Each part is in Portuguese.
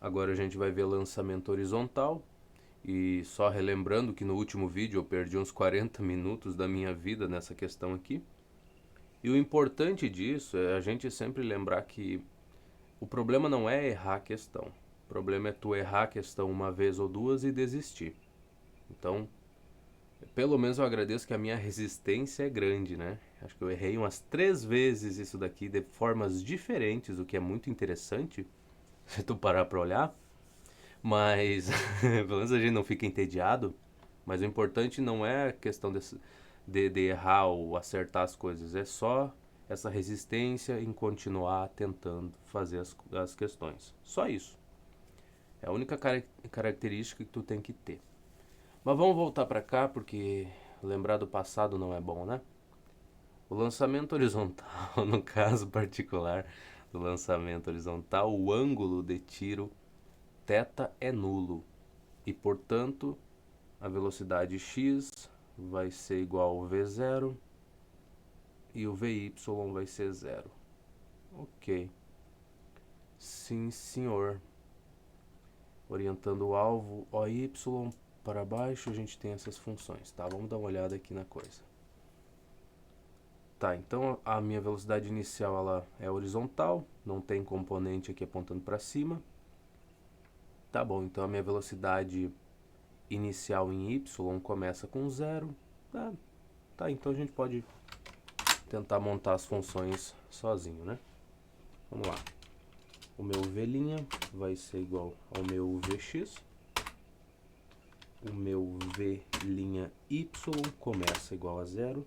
Agora a gente vai ver lançamento horizontal. E só relembrando que no último vídeo eu perdi uns 40 minutos da minha vida nessa questão aqui. E o importante disso é a gente sempre lembrar que o problema não é errar a questão. O problema é tu errar a questão uma vez ou duas e desistir. Então, pelo menos eu agradeço que a minha resistência é grande, né? Acho que eu errei umas 3 vezes isso daqui de formas diferentes, o que é muito interessante, se tu parar pra olhar. Mas, pelo menos a gente não fica entediado. Mas o importante não é a questão de errar ou acertar as coisas, é só essa resistência em continuar tentando fazer as questões. Só isso. É a única característica que tu tem que ter. Mas vamos voltar para cá porque lembrar do passado não é bom, né? O lançamento horizontal, no caso particular do lançamento horizontal, o ângulo de tiro θ é nulo e, portanto, a velocidade x vai ser igual ao v0 e o vy vai ser zero. Ok. Sim, senhor. Orientando o alvo OY para baixo, a gente tem essas funções, tá? Vamos dar uma olhada aqui na coisa. Tá, então a minha velocidade inicial ela é horizontal, não tem componente aqui apontando para cima. Tá bom, então a minha velocidade inicial em y começa com zero. Tá, então a gente pode tentar montar as funções sozinho, né? Vamos lá. O meu v' vai ser igual ao meu vx. O meu v'y começa igual a zero.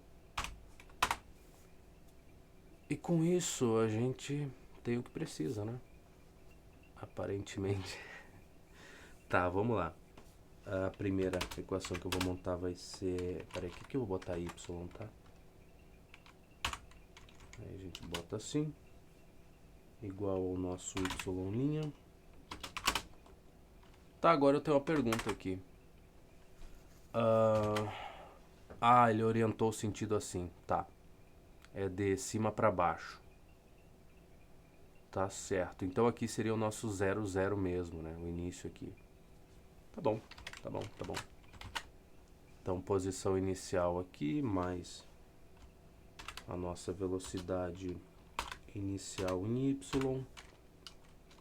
E com isso a gente tem o que precisa, né? Aparentemente. Tá, vamos lá. A primeira equação que eu vou montar vai ser... Peraí, o que eu vou botar y, tá? Aí a gente bota assim. Igual ao nosso y'. Tá, agora eu tenho uma pergunta aqui. Ele orientou o sentido assim, tá. É de cima para baixo. Tá certo. Então aqui seria o nosso 0, 0 mesmo, né? O início aqui. Tá bom, tá bom, tá bom. Então posição inicial aqui, mais a nossa velocidade inicial em y,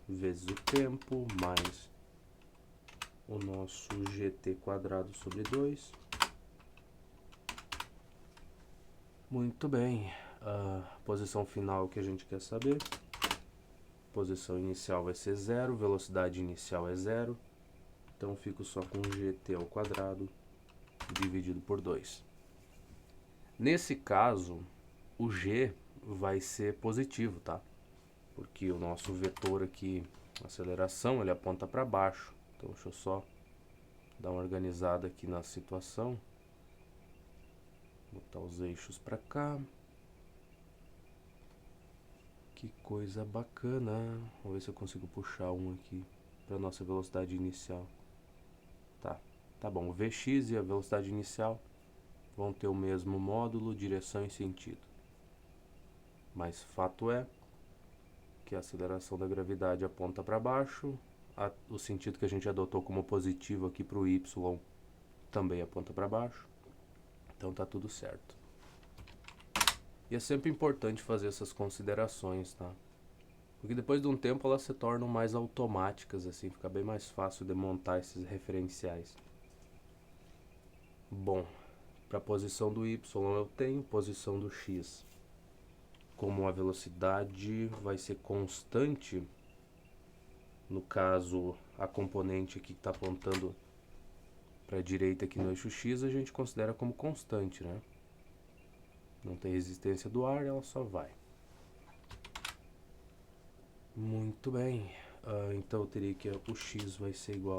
vezes o tempo, mais o nosso gt quadrado sobre 2. Muito bem. A posição final que a gente quer saber. Posição inicial vai ser 0, velocidade inicial é 0. Então fico só com gt ao quadrado dividido por 2. Nesse caso, o g vai ser positivo, tá? Porque o nosso vetor aqui, aceleração, ele aponta para baixo. Então deixa eu só dar uma organizada aqui na situação. Botar os eixos para cá. Que coisa bacana. Vamos ver se eu consigo puxar um aqui para nossa velocidade inicial. Tá bom. O Vx e a velocidade inicial vão ter o mesmo módulo, direção e sentido. Mas fato é que a aceleração da gravidade aponta para baixo, o sentido que a gente adotou como positivo aqui para o y também aponta para baixo, então tá tudo certo. E é sempre importante fazer essas considerações, tá? Porque depois de um tempo elas se tornam mais automáticas, assim, fica bem mais fácil de montar esses referenciais. Bom, para a posição do y eu tenho posição do x. Como a velocidade vai ser constante, no caso a componente aqui que está apontando para a direita aqui no eixo x, a gente considera como constante, né? Não tem resistência do ar, ela só vai. Muito bem. Então eu teria que o x vai ser igual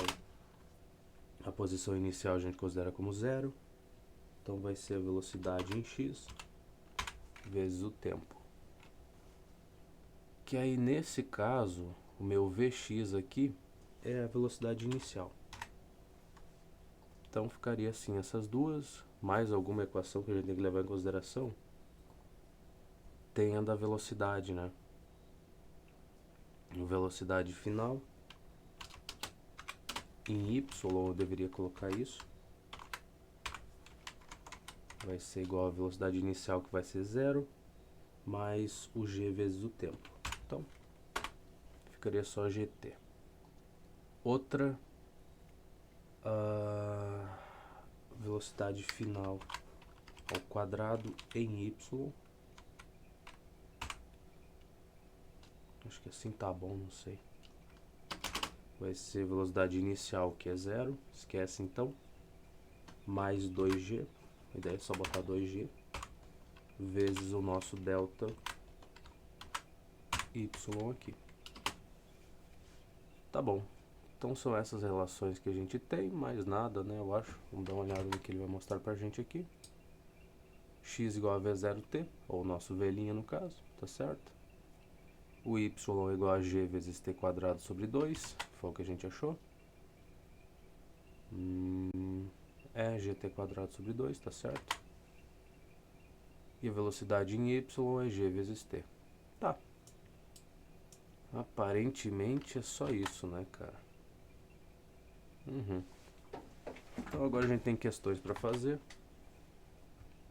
à posição inicial, a gente considera como zero. Então vai ser a velocidade em x vezes o tempo. Que aí nesse caso, o meu Vx aqui é a velocidade inicial. Então ficaria assim, essas duas, mais alguma equação que a gente tem que levar em consideração, tem a da velocidade, né? Velocidade final em y, eu deveria colocar isso. Vai ser igual a velocidade inicial, que vai ser 0, mais o g vezes o tempo. Então, ficaria só gt. Outra velocidade final ao quadrado em y. Acho que assim tá bom, não sei. Vai ser velocidade inicial, que é 0, esquece então, mais 2g, a ideia é só botar 2g, vezes o nosso delta y aqui. Tá bom, então são essas relações que a gente tem, mais nada, né, eu acho. Vamos dar uma olhada no que ele vai mostrar pra gente aqui. X igual a V0t, ou o nosso V' no caso, tá certo? O y é igual a g vezes t quadrado sobre 2, foi o que a gente achou. É gt quadrado sobre 2, tá certo? E a velocidade em y é g vezes t. Tá. Aparentemente é só isso, né, cara? Então agora a gente tem questões para fazer,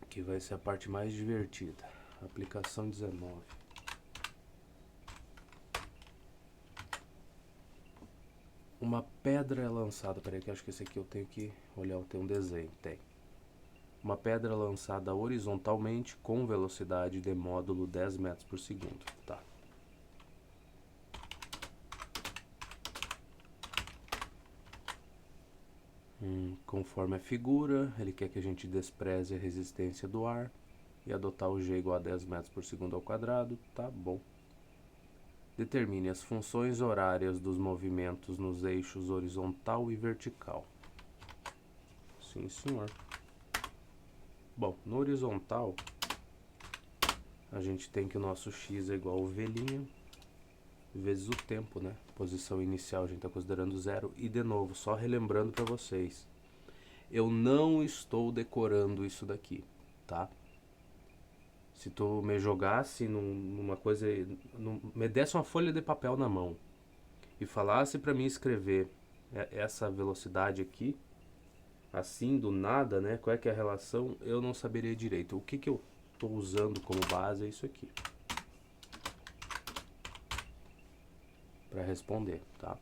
que vai ser a parte mais divertida. Aplicação 19. Uma pedra é lançada... Peraí que eu acho que esse aqui eu tenho que olhar, tem um desenho. Tem. Uma pedra lançada horizontalmente com velocidade de módulo 10 metros por segundo. Tá. Conforme a figura, ele quer que a gente despreze a resistência do ar e adotar o g igual a 10 metros por segundo ao quadrado. Tá bom. Determine as funções horárias dos movimentos nos eixos horizontal e vertical. Sim, senhor. Bom, no horizontal, a gente tem que o nosso x é igual ao v' vezes o tempo, né? Posição inicial a gente está considerando 0. E de novo, só relembrando para vocês, eu não estou decorando isso daqui, tá? Se tu me jogasse numa coisa, me desse uma folha de papel na mão e falasse para mim escrever essa velocidade aqui, assim do nada, né? Qual é que é a relação? Eu não saberia direito. O que que eu estou usando como base é isso aqui para responder, tá?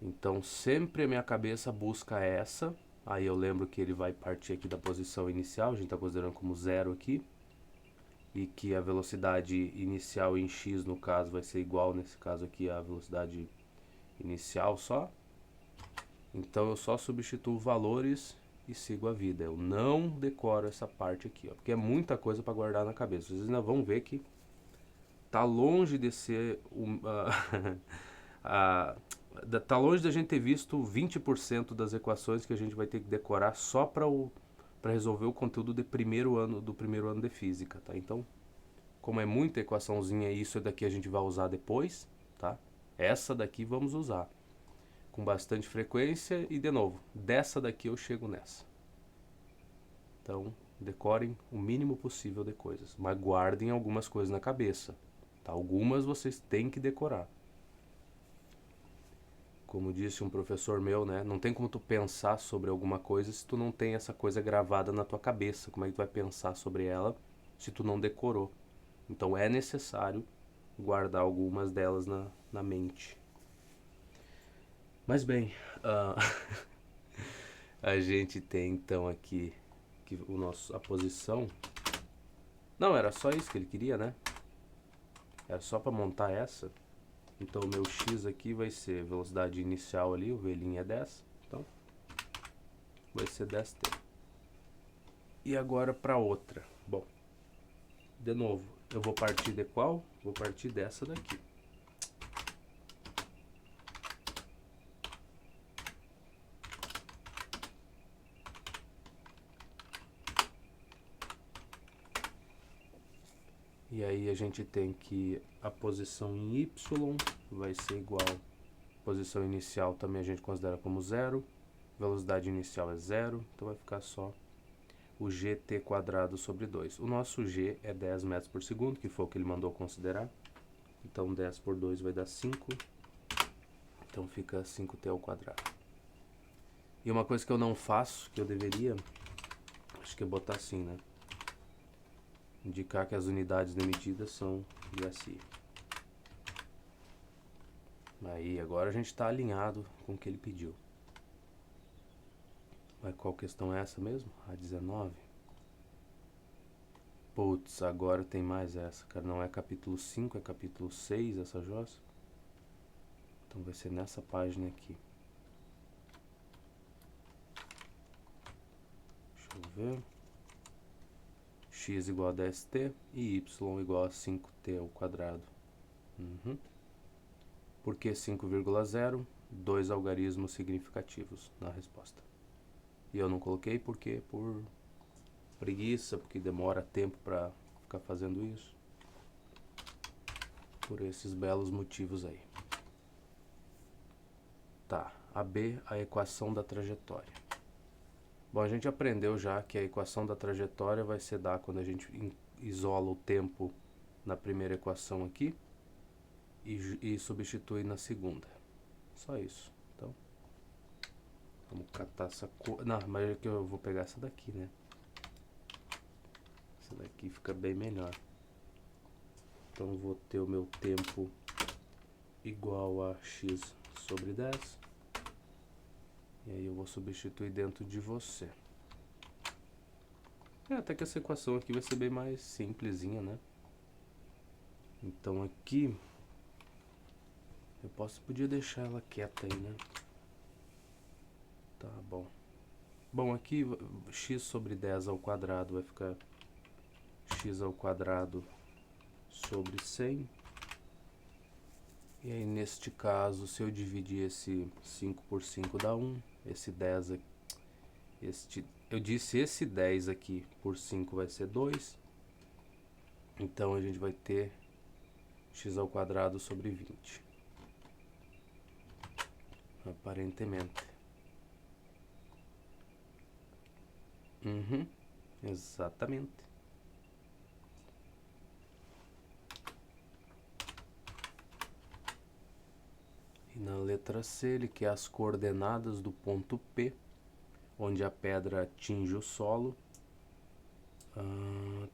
Então sempre a minha cabeça busca essa. Aí eu lembro que ele vai partir aqui da posição inicial, a gente está considerando como 0 aqui. E que a velocidade inicial em x, no caso, vai ser igual, nesse caso aqui, à velocidade inicial só. Então eu só substituo valores e sigo a vida. Eu não decoro essa parte aqui, ó, porque é muita coisa para guardar na cabeça. Vocês ainda vão ver que tá longe de ser tá longe da gente ter visto 20% das equações que a gente vai ter que decorar só para resolver o conteúdo do primeiro ano de física, tá? Então, como é muita equaçãozinha, isso daqui a gente vai usar depois, tá? Essa daqui vamos usar com bastante frequência e, de novo, dessa daqui eu chego nessa. Então, decorem o mínimo possível de coisas, mas guardem algumas coisas na cabeça, tá? Algumas vocês têm que decorar. Como disse um professor meu, né? Não tem como tu pensar sobre alguma coisa se tu não tem essa coisa gravada na tua cabeça. Como é que tu vai pensar sobre ela se tu não decorou? Então é necessário guardar algumas delas na mente. Mas bem, a gente tem então aqui que a posição. Não, era só isso que ele queria, né? Era só para montar essa. Então o meu x aqui vai ser velocidade inicial ali, o v' é 10, então vai ser 10t. E agora para outra. Bom, de novo, eu vou partir de qual? Vou partir dessa daqui. E aí a gente tem que a posição em y vai ser igual, posição inicial também a gente considera como 0, velocidade inicial é 0, então vai ficar só o gt quadrado sobre 2. O nosso g é 10 metros por segundo, que foi o que ele mandou considerar. Então 10 por 2 vai dar 5, então fica 5t ao quadrado. E uma coisa que eu não faço, que eu deveria, acho que é botar assim, né? Indicar que as unidades de medida são de SI. Aí, agora a gente está alinhado com o que ele pediu. Mas qual questão é essa mesmo? A 19? Putz, agora tem mais essa, cara. Não é capítulo 5, é capítulo 6 essa jossa. Então vai ser nessa página aqui. Deixa eu ver. X igual a 10t e y igual a 5t ao quadrado. Por que 5,0? Dois algarismos significativos na resposta. E eu não coloquei porque por preguiça, porque demora tempo para ficar fazendo isso. Por esses belos motivos aí. Tá, a B, a equação da trajetória. Bom, a gente aprendeu já que a equação da trajetória vai ser dada quando a gente isola o tempo na primeira equação aqui e substitui na segunda. Só isso. Então, vamos catar essa cor. Não, mas é que eu vou pegar essa daqui, né? Essa daqui fica bem melhor. Então, eu vou ter o meu tempo igual a x sobre 10. E aí eu vou substituir dentro de você. Até que essa equação aqui vai ser bem mais simplesinha, né? Então aqui eu podia deixar ela quieta aí, né? Tá bom. Bom, aqui x sobre 10 ao quadrado vai ficar x ao quadrado sobre 100. E aí neste caso, se eu dividir esse 5 por 5 dá 1. Esse 10 aqui, eu disse esse 10 aqui por 5 vai ser 2. Então a gente vai ter x ao quadrado sobre 20. Aparentemente. Exatamente. E na letra C ele quer as coordenadas do ponto P, onde a pedra atinge o solo.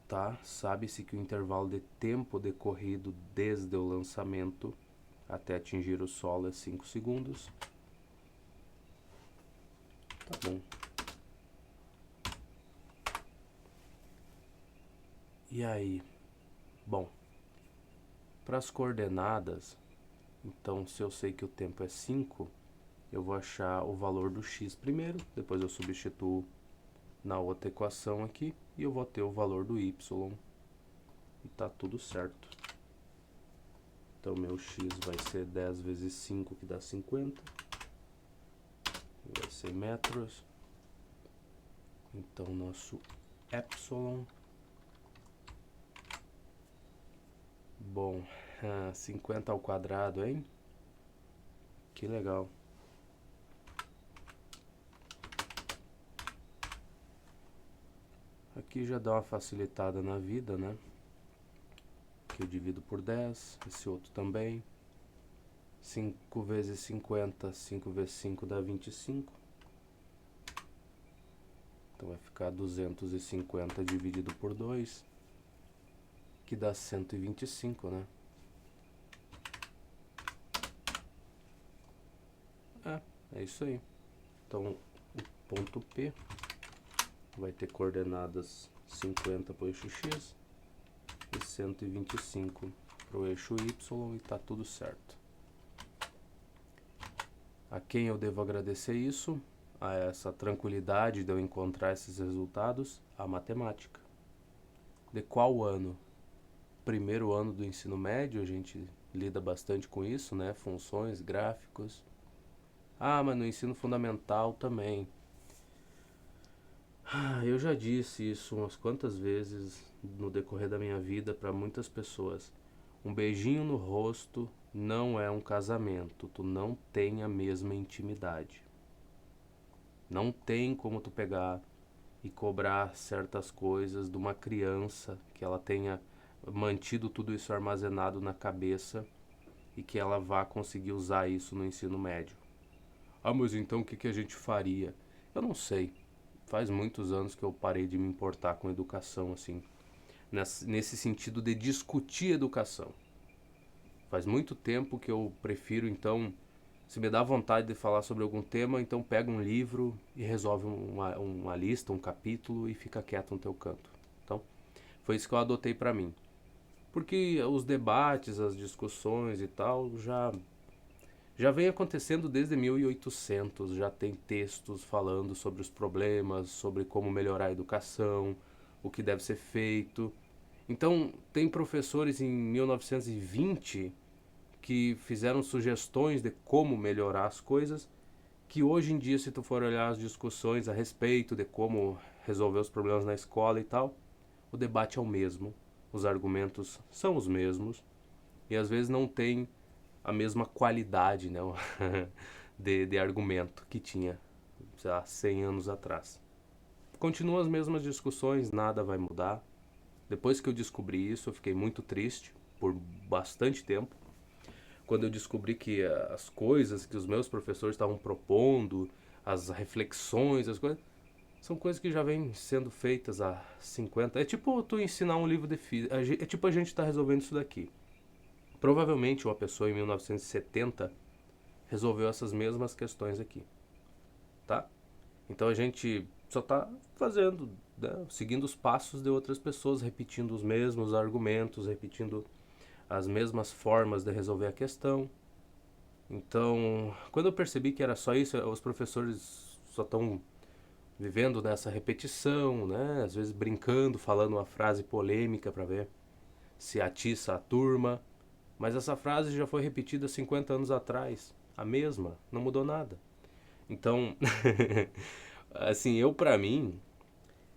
Tá, sabe-se que o intervalo de tempo decorrido desde o lançamento até atingir o solo é 5 segundos. Tá bom. E aí? Bom, para as coordenadas, então se eu sei que o tempo é 5, eu vou achar o valor do x primeiro, depois eu substituo na outra equação aqui e eu vou ter o valor do y e tá tudo certo. Então meu x vai ser 10 vezes 5, que dá 50, vai ser metros. Então nosso epsilon, bom, 50 ao quadrado, hein? Que legal. Aqui já dá uma facilitada na vida, né? Aqui eu divido por 10, esse outro também. 5 vezes 50, 5 vezes 5 dá 25. Então vai ficar 250 dividido por 2, que dá 125, né? É isso aí. Então o ponto P vai ter coordenadas 50 para o eixo X e 125 para o eixo Y e tá tudo certo. A quem eu devo agradecer isso? A essa tranquilidade de eu encontrar esses resultados? A matemática. De qual ano? Primeiro ano do ensino médio, a gente lida bastante com isso, né? Funções, gráficos. Mas no ensino fundamental também. Eu já disse isso umas quantas vezes no decorrer da minha vida para muitas pessoas. Um beijinho no rosto não é um casamento. Tu não tem a mesma intimidade. Não tem como tu pegar e cobrar certas coisas de uma criança que ela tenha mantido tudo isso armazenado na cabeça e que ela vá conseguir usar isso no ensino médio. Ah, mas então o que a gente faria? Eu não sei. Faz muitos anos que eu parei de me importar com educação, assim, nesse sentido de discutir educação. Faz muito tempo que eu prefiro, então, se me dá vontade de falar sobre algum tema, então pega um livro e resolve uma lista, um capítulo e fica quieto no teu canto. Então, foi isso que eu adotei pra mim. Porque os debates, as discussões e tal já vem acontecendo desde 1800, já tem textos falando sobre os problemas, sobre como melhorar a educação, o que deve ser feito. Então, tem professores em 1920 que fizeram sugestões de como melhorar as coisas, que hoje em dia, se tu for olhar as discussões a respeito de como resolver os problemas na escola e tal, o debate é o mesmo, os argumentos são os mesmos, e às vezes não tem a mesma qualidade, né, de argumento que tinha, sei lá, 100 anos atrás. Continuam as mesmas discussões, nada vai mudar. Depois que eu descobri isso, eu fiquei muito triste por bastante tempo. Quando eu descobri que as coisas que os meus professores estavam propondo, as reflexões, as coisas, são coisas que já vêm sendo feitas há 50. É tipo tu ensinar um livro de física. É tipo a gente está resolvendo isso daqui. Provavelmente uma pessoa em 1970 resolveu essas mesmas questões aqui, tá? Então a gente só está fazendo, né, seguindo os passos de outras pessoas, repetindo os mesmos argumentos, repetindo as mesmas formas de resolver a questão. Então, quando eu percebi que era só isso, os professores só estão vivendo nessa repetição, né? Às vezes brincando, falando uma frase polêmica para ver se atiça a turma. Mas essa frase já foi repetida 50 anos atrás, a mesma, não mudou nada. Então, assim, eu para mim,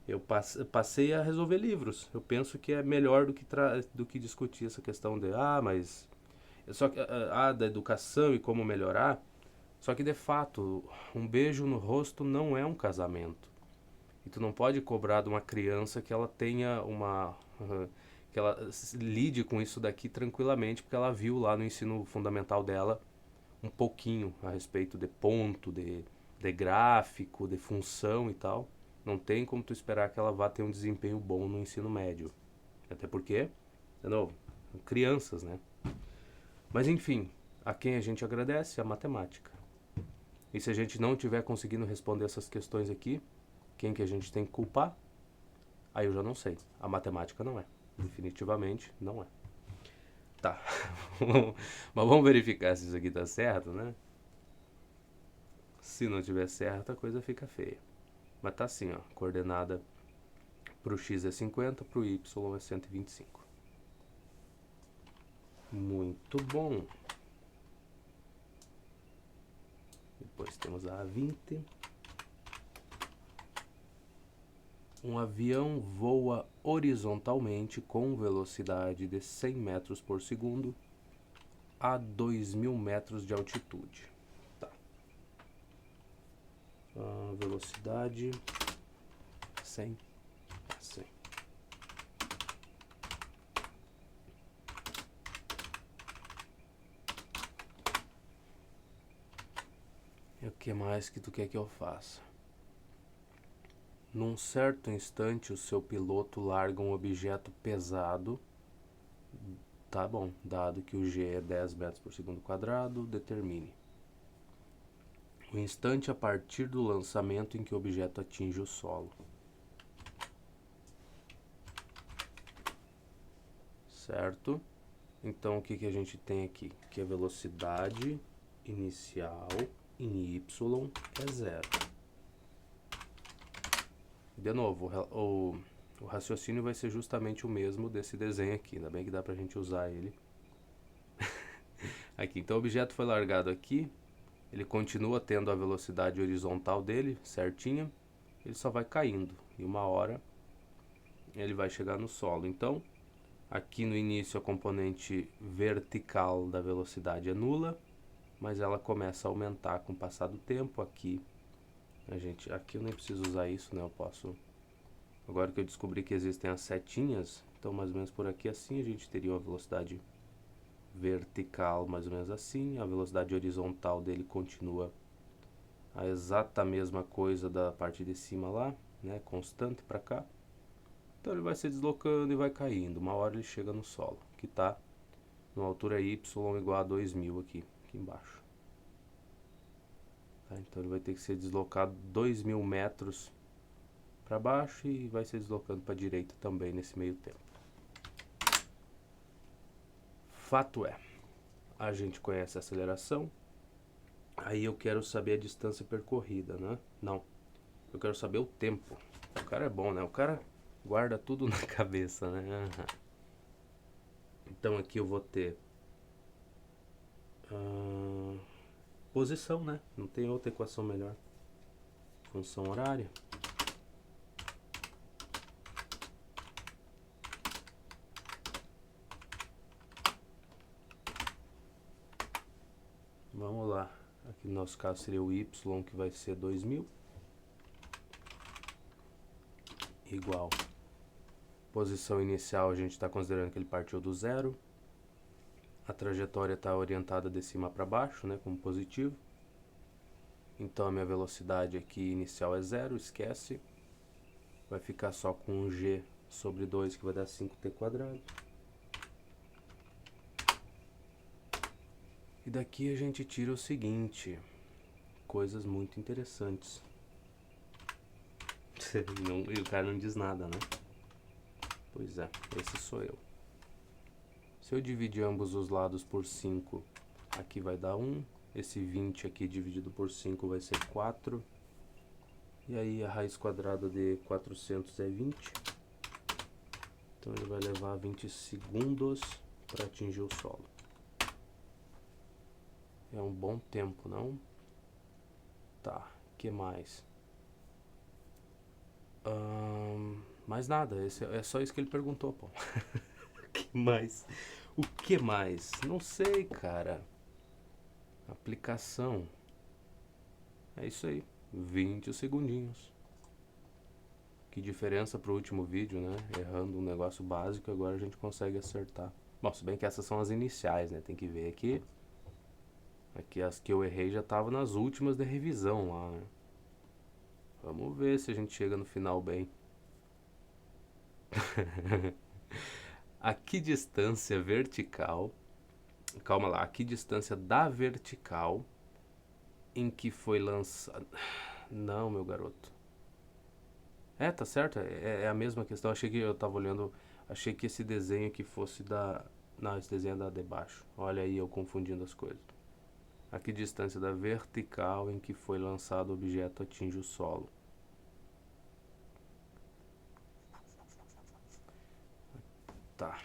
eu passei a resolver livros. Eu penso que é melhor do que discutir essa questão de, mas só que da educação e como melhorar. Só que de fato, um beijo no rosto não é um casamento. E tu não pode cobrar de uma criança que ela tenha uma que ela lide com isso daqui tranquilamente, porque ela viu lá no ensino fundamental dela um pouquinho a respeito de ponto, de gráfico, de função e tal. Não tem como tu esperar que ela vá ter um desempenho bom no ensino médio. Até porque, de novo, crianças, né? Mas enfim, a quem a gente agradece? A matemática. E se a gente não tiver conseguindo responder essas questões aqui, quem que a gente tem que culpar? Aí eu já não sei. A matemática não é. Definitivamente não é. Tá. Mas vamos verificar se isso aqui tá certo, né? Se não tiver certo, a coisa fica feia. Mas tá assim, ó. Coordenada pro x é 50, pro y é 125. Muito bom. Depois temos a A20. Um avião voa horizontalmente com velocidade de 100 metros por segundo a 2.000 metros de altitude. Tá. Velocidade 100 a 100. E o que mais que tu quer que eu faça? Num certo instante, o seu piloto larga um objeto pesado. Tá bom, dado que o g é 10 metros por segundo quadrado, determine o instante a partir do lançamento em que o objeto atinge o solo. Certo? Então o que a gente tem aqui? Que a velocidade inicial em y é zero. De novo, o raciocínio vai ser justamente o mesmo desse desenho aqui. Ainda bem que dá pra gente usar ele. Aqui, então o objeto foi largado aqui. Ele continua tendo a velocidade horizontal dele, certinha. Ele só vai caindo. E uma hora ele vai chegar no solo. Então, aqui no início a componente vertical da velocidade é nula, mas ela começa a aumentar com o passar do tempo. Aqui eu nem preciso usar isso, né? Eu posso. Agora que eu descobri que existem as setinhas, então mais ou menos por aqui assim a gente teria uma velocidade vertical mais ou menos assim, a velocidade horizontal dele continua a exata mesma coisa da parte de cima lá, né, constante para cá. Então ele vai se deslocando e vai caindo. Uma hora ele chega no solo, que está numa altura y igual a 2000 aqui embaixo. Tá? Então ele vai ter que ser deslocado 2000 metros para baixo e vai se deslocando para a direita também nesse meio tempo. Fato é, a gente conhece a aceleração, aí eu quero saber a distância percorrida, né? Não, eu quero saber o tempo. O cara é bom, né? O cara guarda tudo na cabeça, né? Uhum. Então aqui eu vou ter posição, né? Não tem outra equação melhor. Função horária. Vamos lá. Aqui no nosso caso seria o y, que vai ser 2000. Igual. Posição inicial, a gente está considerando que ele partiu do zero. A trajetória está orientada de cima para baixo, né, como positivo. Então a minha velocidade aqui inicial é zero, esquece. Vai ficar só com um g sobre 2, que vai dar 5t². E daqui a gente tira o seguinte, coisas muito interessantes. E o cara não diz nada, né? Pois é, esse sou eu. Se eu dividir ambos os lados por 5, aqui vai dar 1. Esse 20 aqui dividido por 5 vai ser 4. E aí a raiz quadrada de 400 é 20. Então ele vai levar 20 segundos para atingir o solo. É um bom tempo, não? Tá, que mais? Mais nada, é só isso que ele perguntou, pô. O que mais? O que mais? Não sei, cara. Aplicação. É isso aí, 20 segundinhos. Que diferença pro último vídeo, né? Errando um negócio básico, agora a gente consegue acertar. Bom, se bem que essas são as iniciais, né? Tem que ver aqui. Aqui as que eu errei já estavam nas últimas de revisão lá, né? Vamos ver se a gente chega no final bem. A que distância vertical... Calma lá, a que distância da vertical em que foi lançado... Não, meu garoto. Tá certo, é a mesma questão. Achei que eu tava olhando... Achei que esse desenho aqui fosse da... Não, esse desenho é da de baixo. Olha aí eu confundindo as coisas. A que distância da vertical em que foi lançado o objeto atinge o solo. Tá.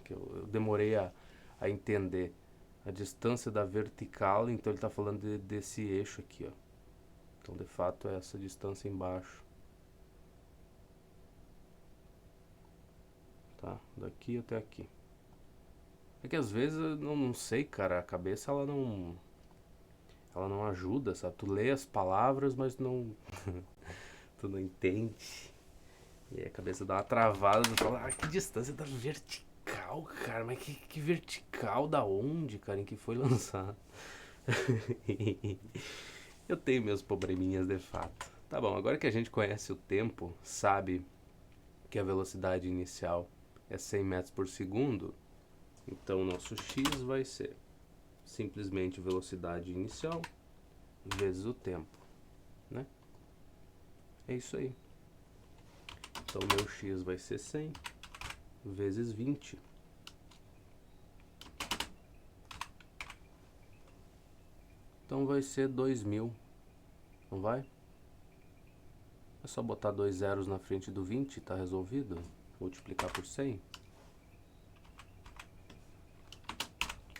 Eu demorei a entender a distância da vertical, então ele está falando desse eixo aqui, ó. Então de fato é essa distância embaixo. Tá? Daqui até aqui. É que às vezes eu não sei, cara, a cabeça ela não ajuda, sabe? Tu lê as palavras, mas não tu não entende. E aí a cabeça dá uma travada, tu fala, que distância da vertical, cara, mas que vertical da onde, cara, em que foi lançado? Eu tenho meus probleminhas de fato. Tá bom, agora que a gente conhece o tempo, sabe que a velocidade inicial é 100 metros por segundo, então o nosso x vai ser simplesmente velocidade inicial vezes o tempo, né? É isso aí. Então meu x vai ser 100 vezes 20. Então vai ser 2000, não vai? É só botar 2 zeros na frente do 20 e tá resolvido. Multiplicar por 100.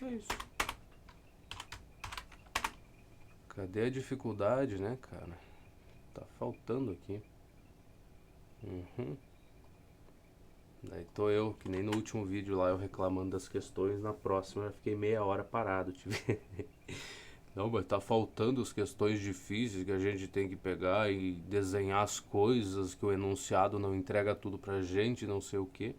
É isso. Cadê a dificuldade, né, cara? Tá faltando aqui. Daí tô eu, que nem no último vídeo lá eu reclamando das questões. Na próxima eu fiquei meia hora parado. Não, mas tá faltando as questões difíceis que a gente tem que pegar e desenhar as coisas, que o enunciado não entrega tudo pra gente, não sei o que.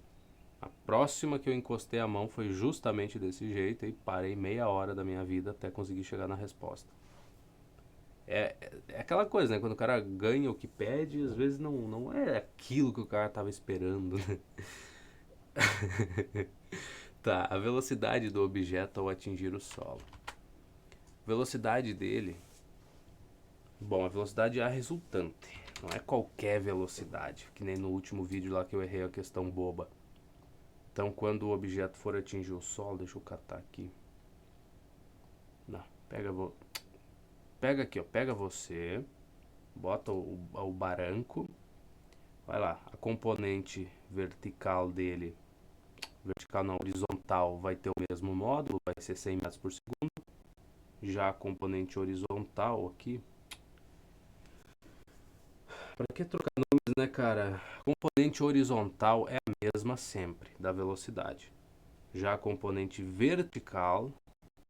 A próxima que eu encostei a mão foi justamente desse jeito e parei meia hora da minha vida até conseguir chegar na resposta. É aquela coisa, né? Quando o cara ganha o que pede, às vezes não é aquilo que o cara tava esperando, né? Tá, a velocidade do objeto ao atingir o solo. Velocidade dele. Bom, a velocidade é a resultante. Não é qualquer velocidade, que nem no último vídeo lá que eu errei a questão boba. Então, quando o objeto for atingir o solo, deixa eu catar aqui. Não, pega aqui, ó, pega você, bota o baranco, vai lá, a componente vertical dele, vertical não, horizontal, vai ter o mesmo módulo, vai ser 100 metros por segundo. Já a componente horizontal aqui, para que trocar nomes, né, cara? A componente horizontal é a mesma sempre, da velocidade. Já a componente vertical,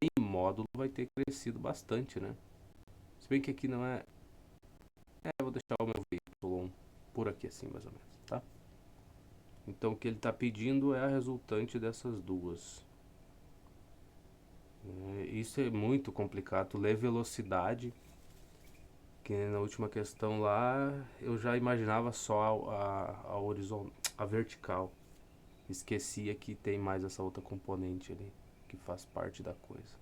em módulo, vai ter crescido bastante, né? Se bem que aqui não é... eu vou deixar o meu y por aqui assim, mais ou menos, tá? Então o que ele está pedindo é a resultante dessas duas. Isso é muito complicado, ler velocidade, que na última questão lá eu já imaginava só a horizontal, a vertical. Esquecia que tem mais essa outra componente ali, que faz parte da coisa.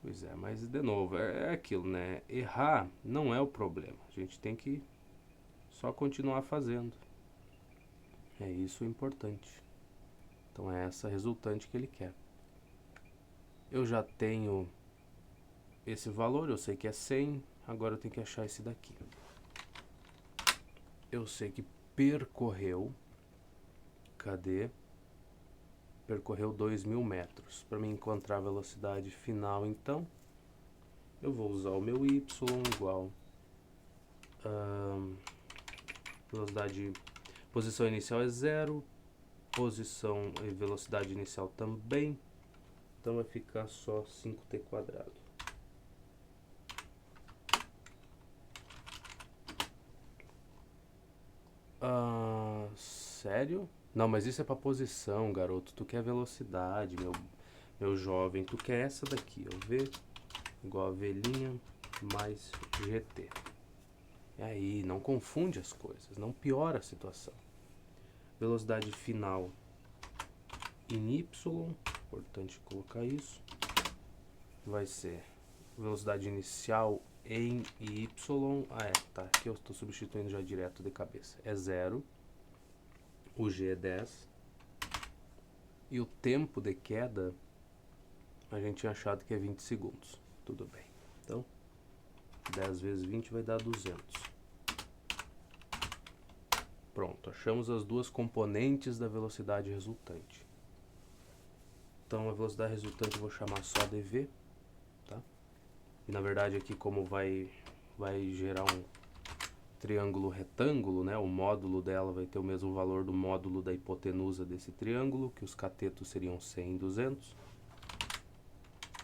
Pois é, mas de novo, é aquilo, né? Errar não é o problema. A gente tem que só continuar fazendo. É isso o importante. Então é essa resultante que ele quer. Eu já tenho esse valor, eu sei que é 100, agora eu tenho que achar esse daqui. Eu sei que percorreu, cadê? Percorreu 2.000 metros. Para mim encontrar a velocidade final, então, eu vou usar o meu y igual velocidade, posição inicial é 0, posição e velocidade inicial também, então vai ficar só 5t quadrado. Sério? Não, mas isso é pra posição, garoto. Tu quer velocidade, meu jovem. Tu quer essa daqui, ó. V igual a velhinha mais GT. E aí, não confunde as coisas, não piora a situação. Velocidade final em Y, importante colocar isso. Vai ser velocidade inicial em Y. Tá. Aqui eu estou substituindo já direto de cabeça. É 0. O G é 10. E o tempo de queda, a gente tinha achado que é 20 segundos. Tudo bem. Então, 10 vezes 20 vai dar 200. Pronto, achamos as duas componentes da velocidade resultante. Então, a velocidade resultante eu vou chamar só de V, tá? E na verdade aqui, como vai gerar um triângulo retângulo, né? O módulo dela vai ter o mesmo valor do módulo da hipotenusa desse triângulo, que os catetos seriam 100 e 200.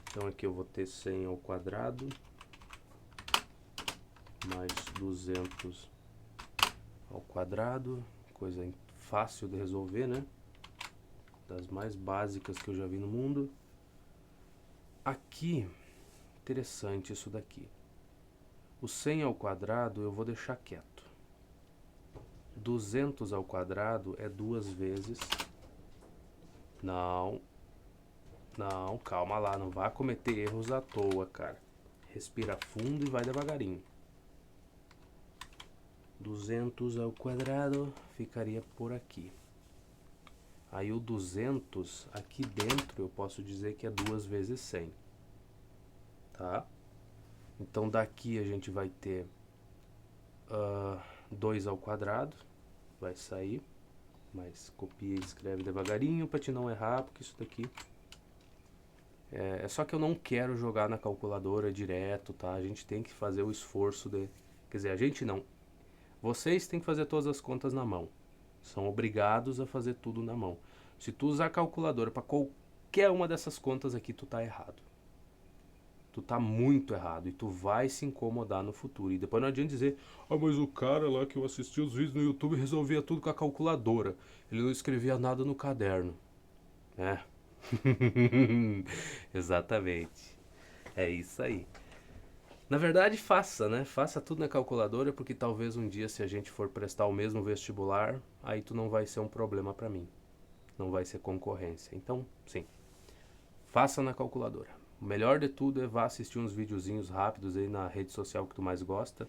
Então aqui eu vou ter 100 ao quadrado mais 200 ao quadrado, coisa fácil de resolver, né? Das mais básicas que eu já vi no mundo. Aqui, interessante isso daqui. O 100 ao quadrado eu vou deixar quieto. 200 ao quadrado é 2 vezes... Não, calma lá, não vá cometer erros à toa, cara. Respira fundo e vai devagarinho. 200 ao quadrado ficaria por aqui. Aí o 200 aqui dentro eu posso dizer que é 2 vezes 100. Tá? Então daqui a gente vai ter 2 ao quadrado. Vai sair. Mas copia e escreve devagarinho para te não errar, porque isso daqui... É só que eu não quero jogar na calculadora direto, tá? A gente tem que fazer o esforço de... Quer dizer, a gente não. Vocês têm que fazer todas as contas na mão. São obrigados a fazer tudo na mão. Se tu usar a calculadora para qualquer uma dessas contas aqui, tu tá errado. Tu tá muito errado e tu vai se incomodar no futuro. E depois não adianta dizer: mas o cara lá que eu assisti os vídeos no YouTube resolvia tudo com a calculadora. Ele não escrevia nada no caderno. Exatamente. É isso aí. Na verdade, faça, né? Faça tudo na calculadora, porque talvez um dia, se a gente for prestar o mesmo vestibular, aí tu não vai ser um problema para mim. Não vai ser concorrência. Então, sim, faça na calculadora. O melhor de tudo é vá assistir uns videozinhos rápidos aí na rede social que tu mais gosta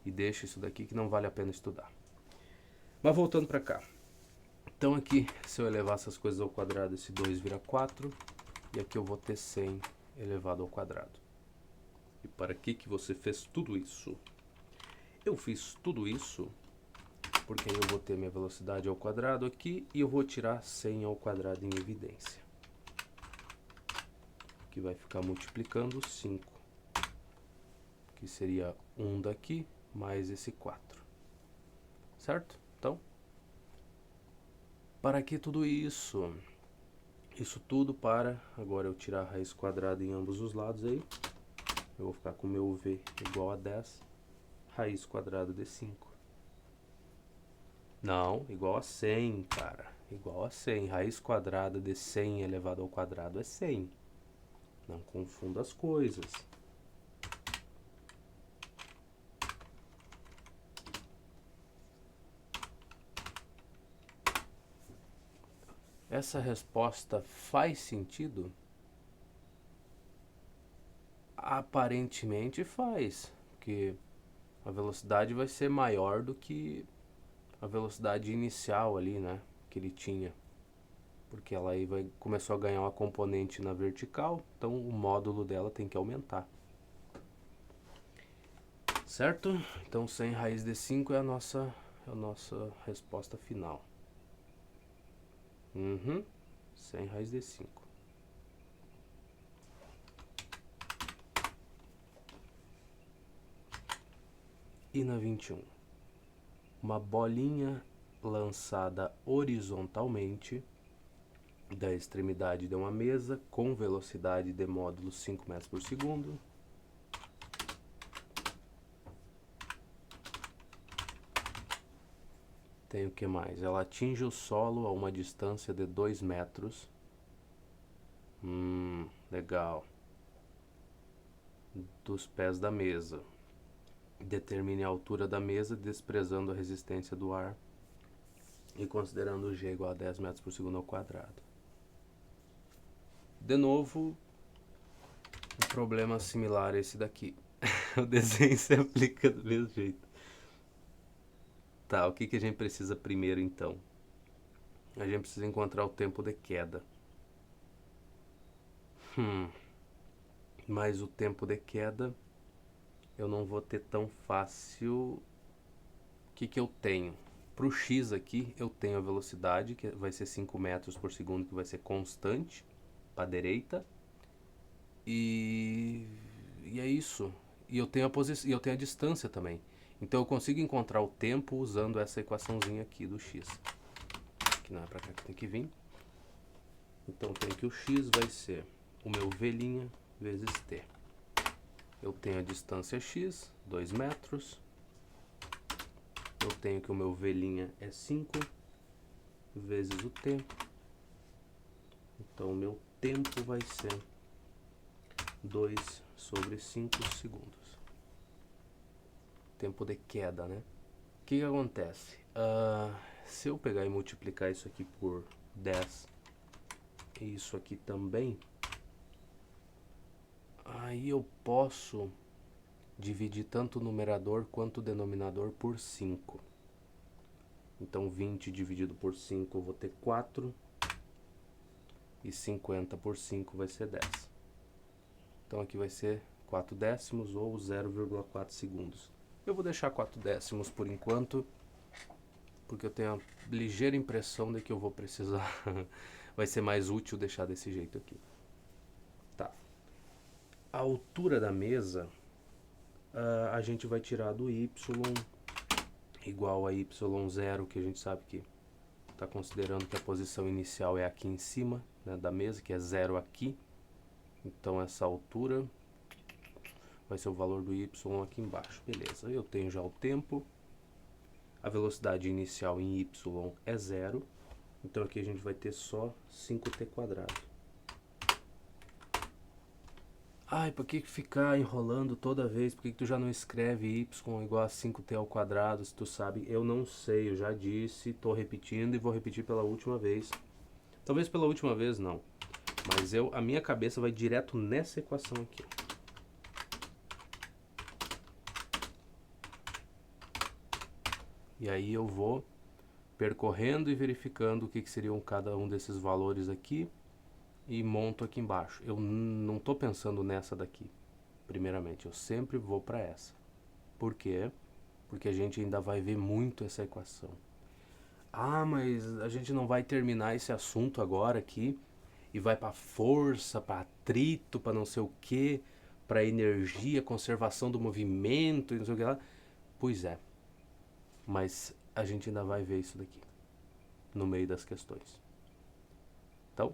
e deixa isso daqui que não vale a pena estudar. Mas voltando para cá. Então aqui, se eu elevar essas coisas ao quadrado, esse 2 vira 4 e aqui eu vou ter 100 elevado ao quadrado. E para que você fez tudo isso? Eu fiz tudo isso porque aí eu vou ter minha velocidade ao quadrado aqui e eu vou tirar 100 ao quadrado em evidência. Que vai ficar multiplicando 5, que seria 1 daqui mais esse 4. Certo? Então, para que tudo isso? Isso tudo para agora eu tirar a raiz quadrada em ambos os lados aí. Eu vou ficar com o meu v igual a 10, raiz quadrada de 5. Não, igual a 100, cara. Igual a 100. Raiz quadrada de 100 elevado ao quadrado é 100. Não confunda as coisas. Essa resposta faz sentido? Aparentemente faz, porque a velocidade vai ser maior do que a velocidade inicial ali, né, que ele tinha. Porque ela aí começou a ganhar uma componente na vertical, então o módulo dela tem que aumentar. Certo? Então 100 raiz de 5 é a nossa resposta final. 100 raiz de 5. E na 21, uma bolinha lançada horizontalmente da extremidade de uma mesa com velocidade de módulo 5 metros por segundo. Tem o que mais? Ela atinge o solo a uma distância de 2 metros. Legal. Dos pés da mesa. Determine a altura da mesa desprezando a resistência do ar e considerando o g igual a 10 metros por segundo ao quadrado. De novo, um problema similar a esse daqui. O desenho se aplica do mesmo jeito. Tá, o que a gente precisa primeiro então? A gente precisa encontrar o tempo de queda. Mas o tempo de queda eu não vou ter tão fácil. O que eu tenho? Para o x aqui eu tenho a velocidade, que vai ser 5 metros por segundo, que vai ser constante para a direita. E é isso. E eu tenho a posição, e eu tenho a distância também. Então eu consigo encontrar o tempo usando essa equaçãozinha aqui do x. Que não é para cá que tem que vir. Então tem que o x vai ser o meu v' vezes t. Eu tenho a distância x, 2 metros. Eu tenho que o meu v' é 5 vezes o t. Então o meu tempo vai ser 2 sobre 5 segundos. Tempo de queda, né? O que acontece? Se eu pegar e multiplicar isso aqui por 10 e isso aqui também, aí eu posso dividir tanto o numerador quanto o denominador por 5. Então 20 dividido por 5 eu vou ter 4 e 50 por 5 vai ser 10. Então aqui vai ser 4 décimos ou 0,4 segundos. Eu vou deixar 4 décimos por enquanto, porque eu tenho a ligeira impressão de que eu vou precisar, vai ser mais útil deixar desse jeito aqui. Tá. A altura da mesa, a gente vai tirar do y igual a y0, que a gente sabe que está considerando que a posição inicial é aqui em cima, né, da mesa, que é 0 aqui. Então essa altura vai ser o valor do y aqui embaixo. Beleza, eu tenho já o tempo. A velocidade inicial em y é 0. Então aqui a gente vai ter só 5t². Ai, por que ficar enrolando toda vez? Por que tu já não escreve y igual a 5t ao quadrado, se tu sabe? Eu não sei, eu já disse, tô repetindo e vou repetir pela última vez. Talvez pela última vez não, mas a minha cabeça vai direto nessa equação aqui. E aí eu vou percorrendo e verificando o que seriam cada um desses valores aqui e monto aqui embaixo. Eu não estou pensando nessa daqui, primeiramente, eu sempre vou para essa. Por quê? Porque a gente ainda vai ver muito essa equação. Ah, mas a gente não vai terminar esse assunto agora aqui e vai para força, para atrito, para não sei o que, para energia, conservação do movimento e não sei o que lá. Pois é, mas a gente ainda vai ver isso daqui no meio das questões. Então,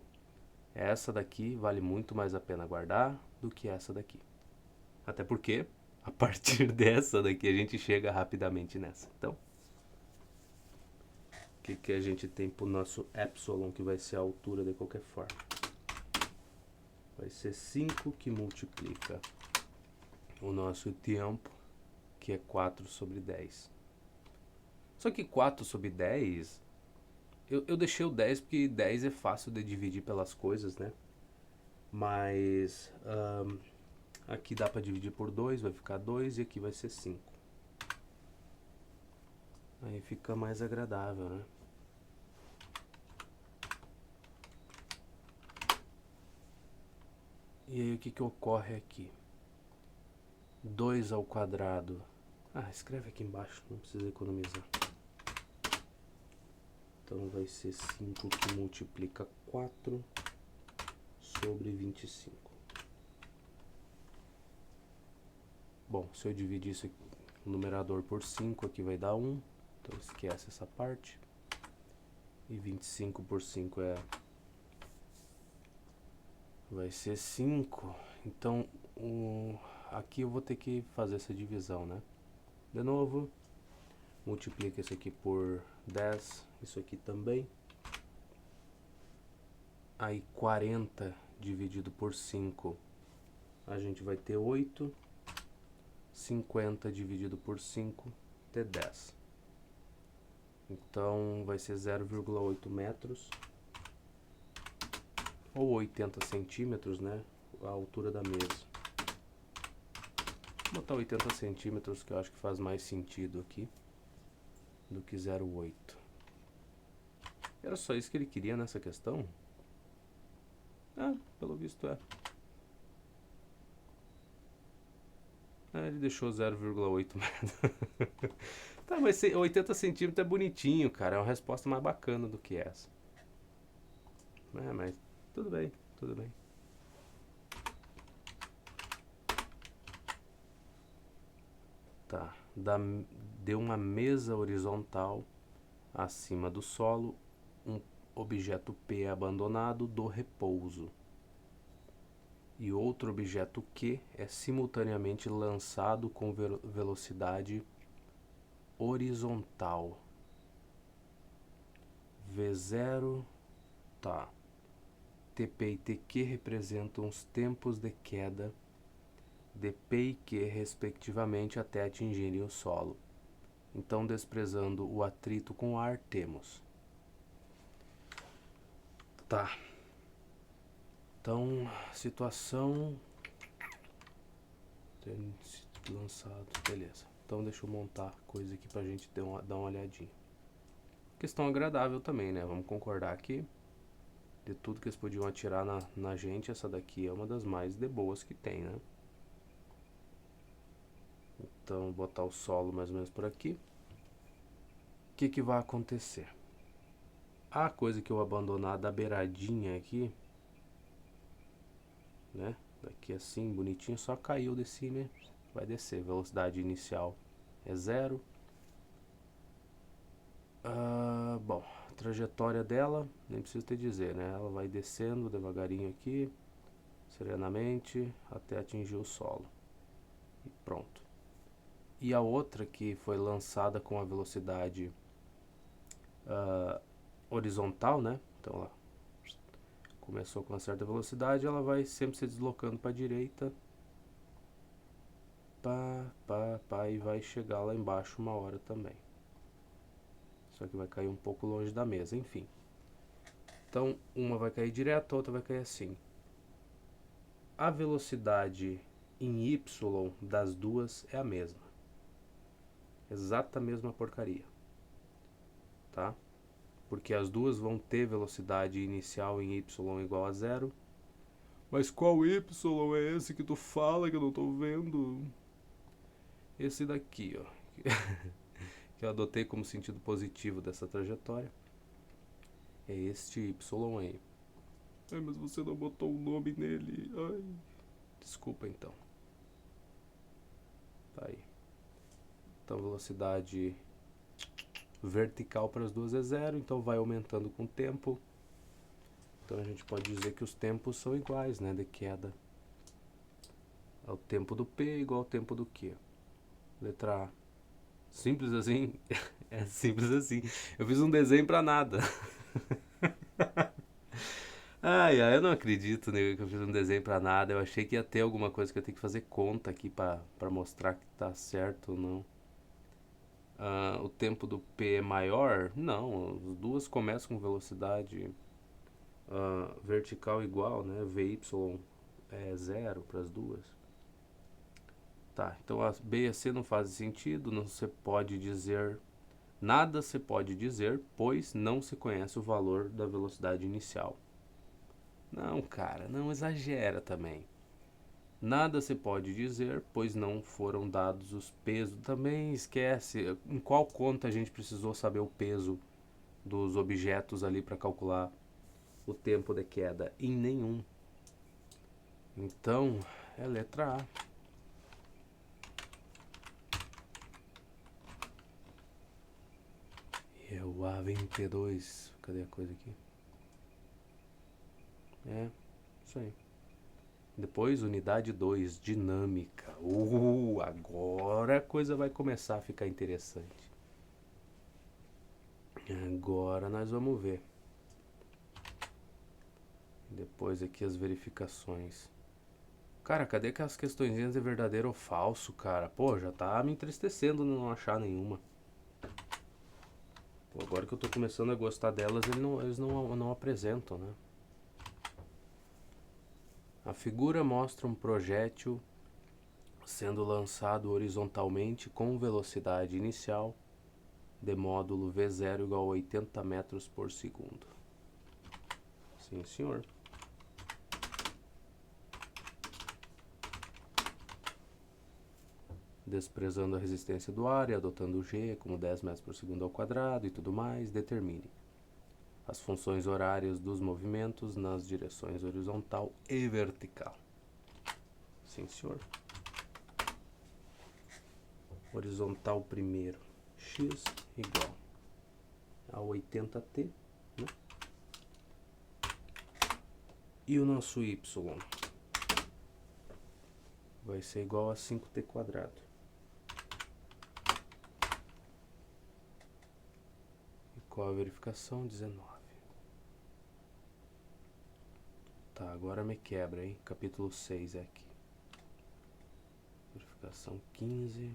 essa daqui vale muito mais a pena guardar do que essa daqui. Até porque, a partir dessa daqui, a gente chega rapidamente nessa. Então, o que a gente tem para o nosso epsilon, que vai ser a altura de qualquer forma? Vai ser 5 que multiplica o nosso tempo, que é 4 sobre 10. Só que 4 sobre 10, eu deixei o 10 porque 10 é fácil de dividir pelas coisas, né? Mas aqui dá para dividir por 2, vai ficar 2 e aqui vai ser 5. Aí fica mais agradável, né? E aí o que ocorre aqui? 2 ao quadrado. Ah, escreve aqui embaixo, não precisa economizar. Então vai ser 5 que multiplica 4 sobre 25. Bom, se eu dividir isso aqui, o numerador por 5 aqui vai dar 1. Então esquece essa parte. E 25 por 5 vai ser 5. Então aqui eu vou ter que fazer essa divisão, né? De novo, multiplica isso aqui por 10, isso aqui também. Aí 40 dividido por 5, a gente vai ter 8. 50 dividido por 5, ter 10. Então vai ser 0,8 metros. Ou 80 centímetros, né? A altura da mesa. Vou botar 80 centímetros, que eu acho que faz mais sentido aqui do que 0,8. Era só isso que ele queria nessa questão? Ah, pelo visto é. Ele deixou 0,8 metros. Tá, mas 80 centímetros é bonitinho, cara. É uma resposta mais bacana do que essa. Mas tudo bem, tudo bem. Tá, deu uma mesa horizontal acima do solo, um objeto P abandonado do repouso. E outro objeto Q é simultaneamente lançado com velocidade horizontal. V0, tá. TP e TQ representam os tempos de queda de P e Q, respectivamente, até atingirem o solo. Então, desprezando o atrito com ar, temos. Tá. Então, situação... lançado, beleza. Então deixa eu montar coisa aqui pra gente dar uma olhadinha. Questão agradável também, né? Vamos concordar aqui. De tudo que eles podiam atirar na gente, essa daqui é uma das mais de boas que tem, né? Então, botar o solo mais ou menos por aqui. O que vai acontecer? A coisa que eu abandonar da beiradinha aqui, né? Daqui assim, bonitinho, só caiu de cima, vai descer. Velocidade inicial é 0. Bom, a trajetória dela, nem preciso te dizer, né? Ela vai descendo devagarinho aqui, serenamente, até atingir o solo. E pronto. E a outra que foi lançada com a velocidade horizontal, né? Então ela começou com uma certa velocidade, ela vai sempre se deslocando para a direita e vai chegar lá embaixo uma hora também. Só que vai cair um pouco longe da mesa, enfim. Então, uma vai cair direto, a outra vai cair assim. A velocidade em Y das duas é a mesma. Exata mesma porcaria. Tá? Porque as duas vão ter velocidade inicial em Y igual a 0. Mas qual Y é esse que tu fala que eu não tô vendo? Esse daqui, ó. Que eu adotei como sentido positivo dessa trajetória. É este Y aí. Ai, mas você não botou um nome nele. Ai. Desculpa então. Tá aí. Então velocidade vertical para as duas é 0, então vai aumentando com o tempo. Então a gente pode dizer que os tempos são iguais, né, de queda. O tempo do P igual ao tempo do Q. Letra A. Simples assim? É simples assim. Eu fiz um desenho pra nada. Ai, eu não acredito, né, que eu fiz um desenho pra nada. Eu achei que ia ter alguma coisa que eu tenho que fazer conta aqui pra mostrar que tá certo ou não. O tempo do P é maior? Não, as duas começam com velocidade vertical igual, né? VY é 0 para as duas. Tá, então a B e a C não fazem sentido, não se pode dizer, nada se pode dizer, pois não se conhece o valor da velocidade inicial. Não, cara, não exagera também. Nada se pode dizer, pois não foram dados os pesos. Também esquece, em qual conta a gente precisou saber o peso dos objetos ali para calcular o tempo de queda? Em nenhum. Então, é letra A. É o A22. Cadê a coisa aqui? É, isso aí. Depois, unidade 2, dinâmica. Agora a coisa vai começar a ficar interessante. Agora nós vamos ver. Depois aqui as verificações. Cara, cadê aquelas questõezinhas de verdadeiro ou falso, cara? Pô, já tá me entristecendo não achar nenhuma. Pô, agora que eu tô começando a gostar delas, eles não apresentam, né? A figura mostra um projétil sendo lançado horizontalmente com velocidade inicial de módulo V0 igual a 80 metros por segundo. Sim, senhor. Desprezando a resistência do ar e adotando G como 10 metros por segundo ao quadrado e tudo mais, determine as funções horárias dos movimentos nas direções horizontal e vertical. Sim, senhor. Horizontal primeiro, x igual a 80t, né? E o nosso y vai ser igual a 5t quadrado. E qual a verificação? 19. Tá, agora me quebra, hein? Capítulo 6 é aqui. Verificação 15.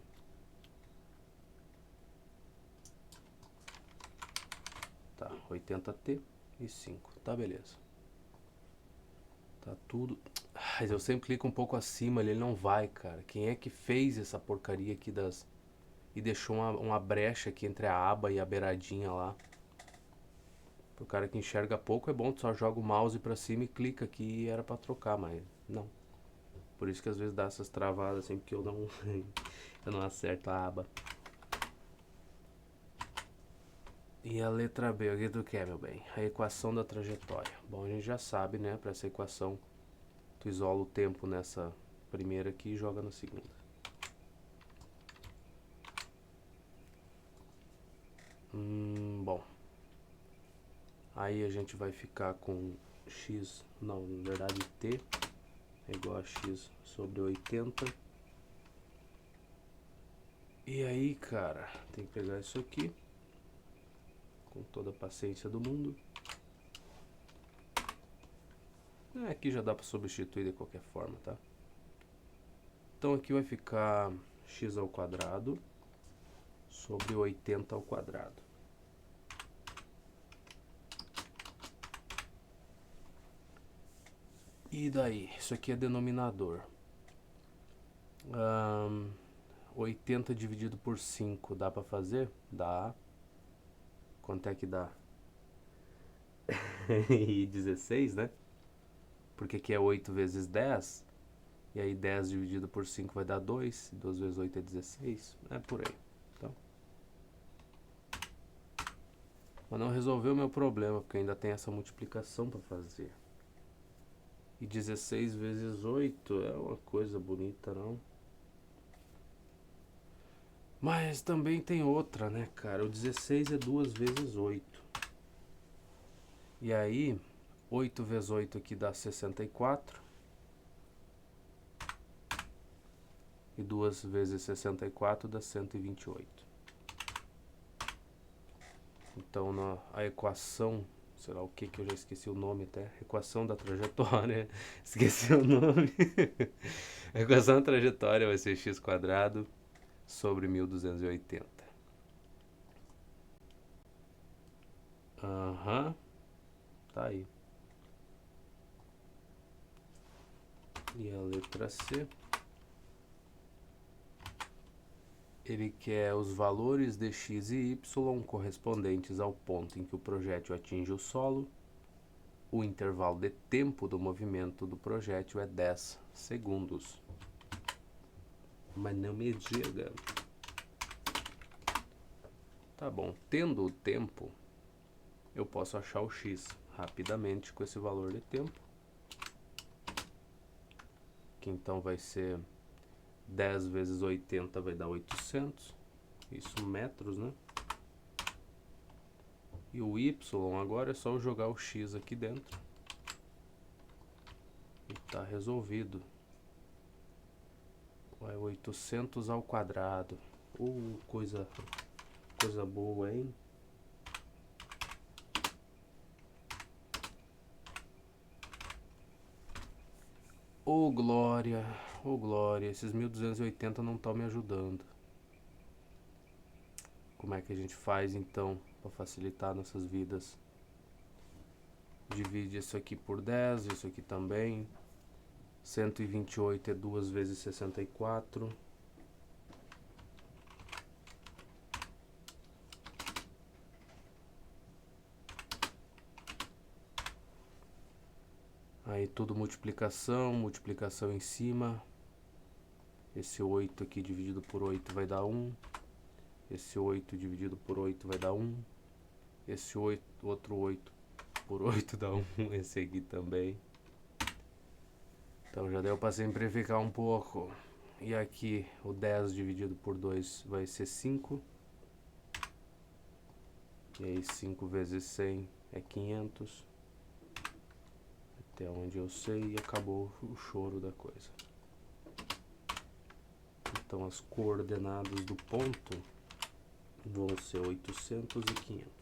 Tá, 80t e 5. Tá, beleza. Tá tudo. Mas eu sempre clico um pouco acima ali, ele não vai, cara. Quem é que fez essa porcaria aqui das... E deixou uma brecha aqui entre a aba e a beiradinha lá. Pro cara que enxerga pouco é bom, tu só joga o mouse pra cima e clica aqui e era pra trocar, mas não. Por isso que às vezes dá essas travadas assim, porque eu não acerto a aba. E a letra B, o que tu quer, meu bem? A equação da trajetória. Bom, a gente já sabe, né? Para essa equação, tu isola o tempo nessa primeira aqui e joga na segunda. Bom. Aí a gente vai ficar com x, não, na verdade t é igual a x sobre 80. E aí, cara, tem que pegar isso aqui com toda a paciência do mundo. Aqui já dá para substituir de qualquer forma, tá? Então aqui vai ficar x ao quadrado sobre 80 ao quadrado. E daí? Isso aqui é denominador. 80 dividido por 5, dá pra fazer? Dá. Quanto é que dá? E 16, né? Porque aqui é 8 vezes 10. E aí 10 dividido por 5 vai dar 2. 2 vezes 8 é 16. É por aí. Então. Mas não resolveu o meu problema, porque ainda tem essa multiplicação para fazer. E 16 vezes 8 é uma coisa bonita, não? Mas também tem outra, né, cara? O 16 é 2 vezes 8. E aí, 8 vezes 8 aqui dá 64. E 2 vezes 64 dá 128. Então, a equação, sei lá o que eu já esqueci o nome até. Equação da trajetória. Esqueci o nome. A equação da trajetória vai ser x² sobre 1280. Aham. Tá aí. E a letra C. Ele quer os valores de x e y correspondentes ao ponto em que o projétil atinge o solo. O intervalo de tempo do movimento do projétil é 10 segundos. Mas não me diga. Tá bom, tendo o tempo, eu posso achar o x rapidamente com esse valor de tempo. Que então vai ser 10 vezes 80 vai dar 800. Isso metros, né? E o y agora é só eu jogar o x aqui dentro. E tá resolvido. É 800 ao quadrado. Coisa boa, hein? Glória. Glória. Esses 1280 não estão me ajudando. Como é que a gente faz então para facilitar nossas vidas? Divide isso aqui por 10, isso aqui também. 128 é 2 vezes 64. Aí tudo multiplicação, multiplicação em cima. Esse 8 aqui dividido por 8 vai dar 1. Esse 8 dividido por 8 vai dar 1. Esse 8, outro 8 por 8 dá 1. Esse aqui também. Então já deu para simplificar um pouco. E aqui o 10 dividido por 2 vai ser 5. E aí 5 vezes 100 é 500. Até onde eu sei, e acabou o choro da coisa. Então as coordenadas do ponto vão ser 800 e 500.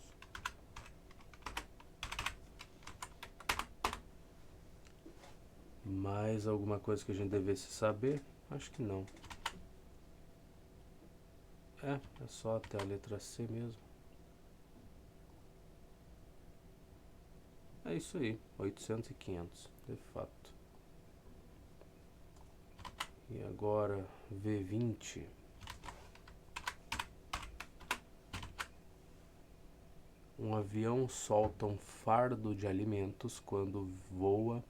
Mais alguma coisa que a gente devesse saber? Acho que não. É só até a letra C mesmo. É isso aí, 800 e 500, de fato. E agora, V20. Um avião solta um fardo de alimentos quando voa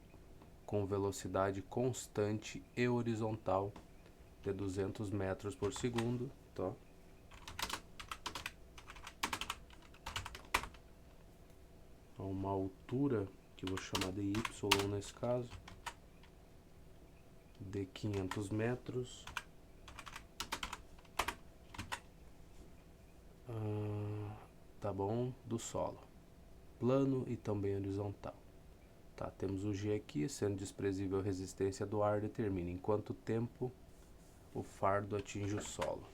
com velocidade constante e horizontal de 200 metros por segundo. Tá? A uma altura, que eu vou chamar de Y nesse caso, de 500 metros. Tá bom? Do solo. Plano e também horizontal. Tá, temos o G aqui, sendo desprezível a resistência do ar, determina em quanto tempo o fardo atinge o solo.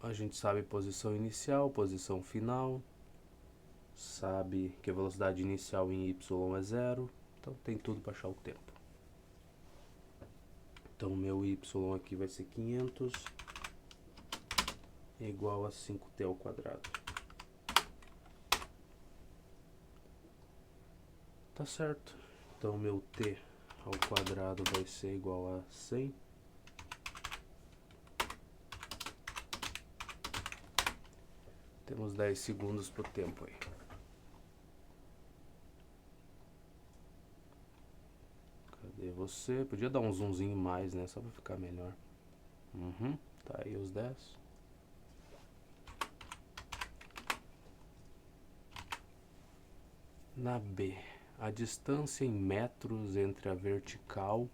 A gente sabe posição inicial, posição final, sabe que a velocidade inicial em y é 0, Então tem tudo para achar o tempo. Então meu y aqui vai ser 500 igual a 5t ao quadrado. Tá certo. Então meu t ao quadrado vai ser igual a 100. Temos 10 segundos pro tempo aí. Cadê você? Podia dar um zoomzinho mais, né? Só pra ficar melhor. Tá aí os 10. Na B, a distância em metros entre a vertical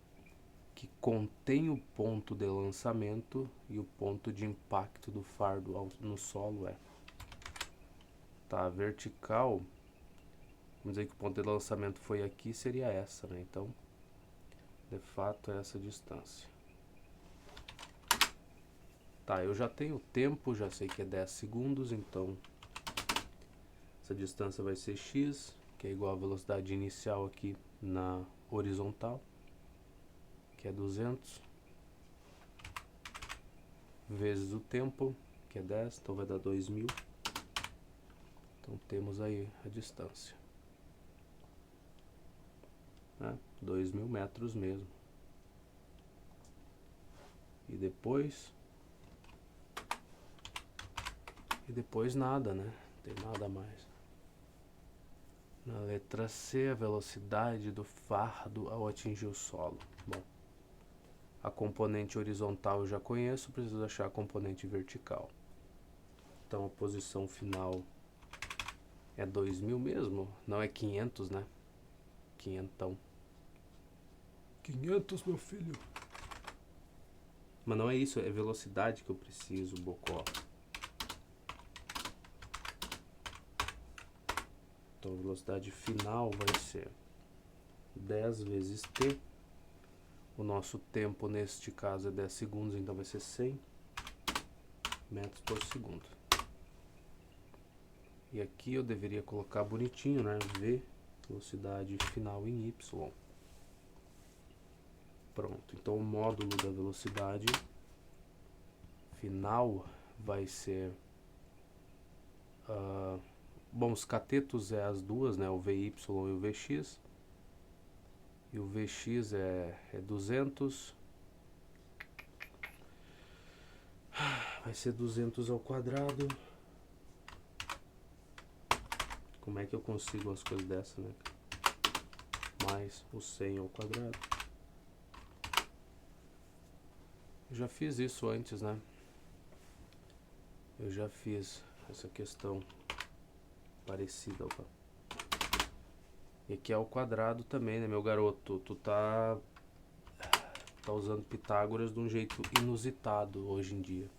que contém o ponto de lançamento e o ponto de impacto do fardo no solo é. Tá, a vertical, vamos dizer que o ponto de lançamento foi aqui, seria essa, né? Então, de fato, é essa distância. Tá, eu já tenho o tempo, já sei que é 10 segundos, então essa distância vai ser x, que é igual à velocidade inicial aqui na horizontal, que é 200, vezes o tempo, que é 10, então vai dar 2000. Então temos aí a distância, né? 2000 metros mesmo. E depois nada, né? Não tem nada mais. Na letra C, a velocidade do fardo ao atingir o solo. Bom, a componente horizontal eu já conheço, preciso achar a componente vertical. Então a posição final é 2000 mesmo? Não é 500, né? 500, meu filho. Mas não é isso, é velocidade que eu preciso, bocó. Então a velocidade final vai ser 10 vezes t. O nosso tempo neste caso é 10 segundos, então vai ser 100 metros por segundo. E aqui eu deveria colocar bonitinho, né? V, velocidade final em y. Pronto, então o módulo da velocidade final vai ser... bom, os catetos é as duas, né? O VY e o VX. E o VX é 200. Vai ser 200 ao quadrado. Como é que eu consigo umas coisas dessa, né? Mais o 100 ao quadrado. Eu já fiz isso antes, né? Eu já fiz essa questão parecida. Opa. E aqui é ao quadrado também, né, meu garoto? Tu tá usando Pitágoras de um jeito inusitado hoje em dia.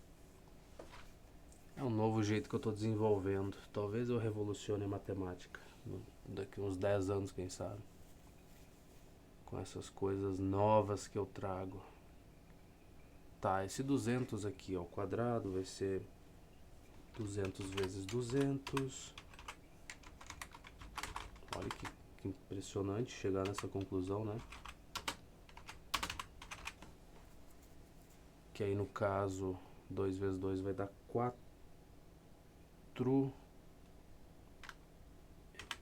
É um novo jeito que eu tô desenvolvendo. Talvez eu revolucione a matemática daqui uns 10 anos, quem sabe. Com essas coisas novas que eu trago. Tá, esse 200 aqui ao quadrado vai ser 200 vezes 200. Olha que impressionante chegar nessa conclusão, né? Que aí no caso 2 vezes 2 vai dar 4.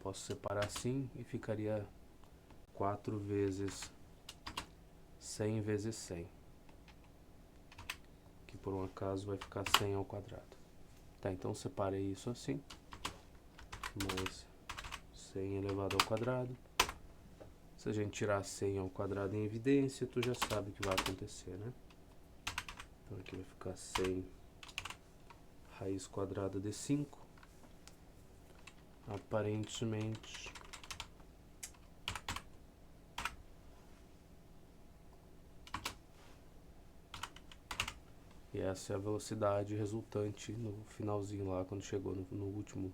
Posso separar assim e ficaria 4 vezes 100 vezes 100. Que por um acaso vai ficar 100 ao quadrado. Tá, então separei isso assim. Mais 100 elevado ao quadrado. Se a gente tirar 100 ao quadrado em evidência, tu já sabe o que vai acontecer, né? Então aqui vai ficar 100 raiz quadrada de 5. Aparentemente e essa é a velocidade resultante no finalzinho lá, quando chegou no último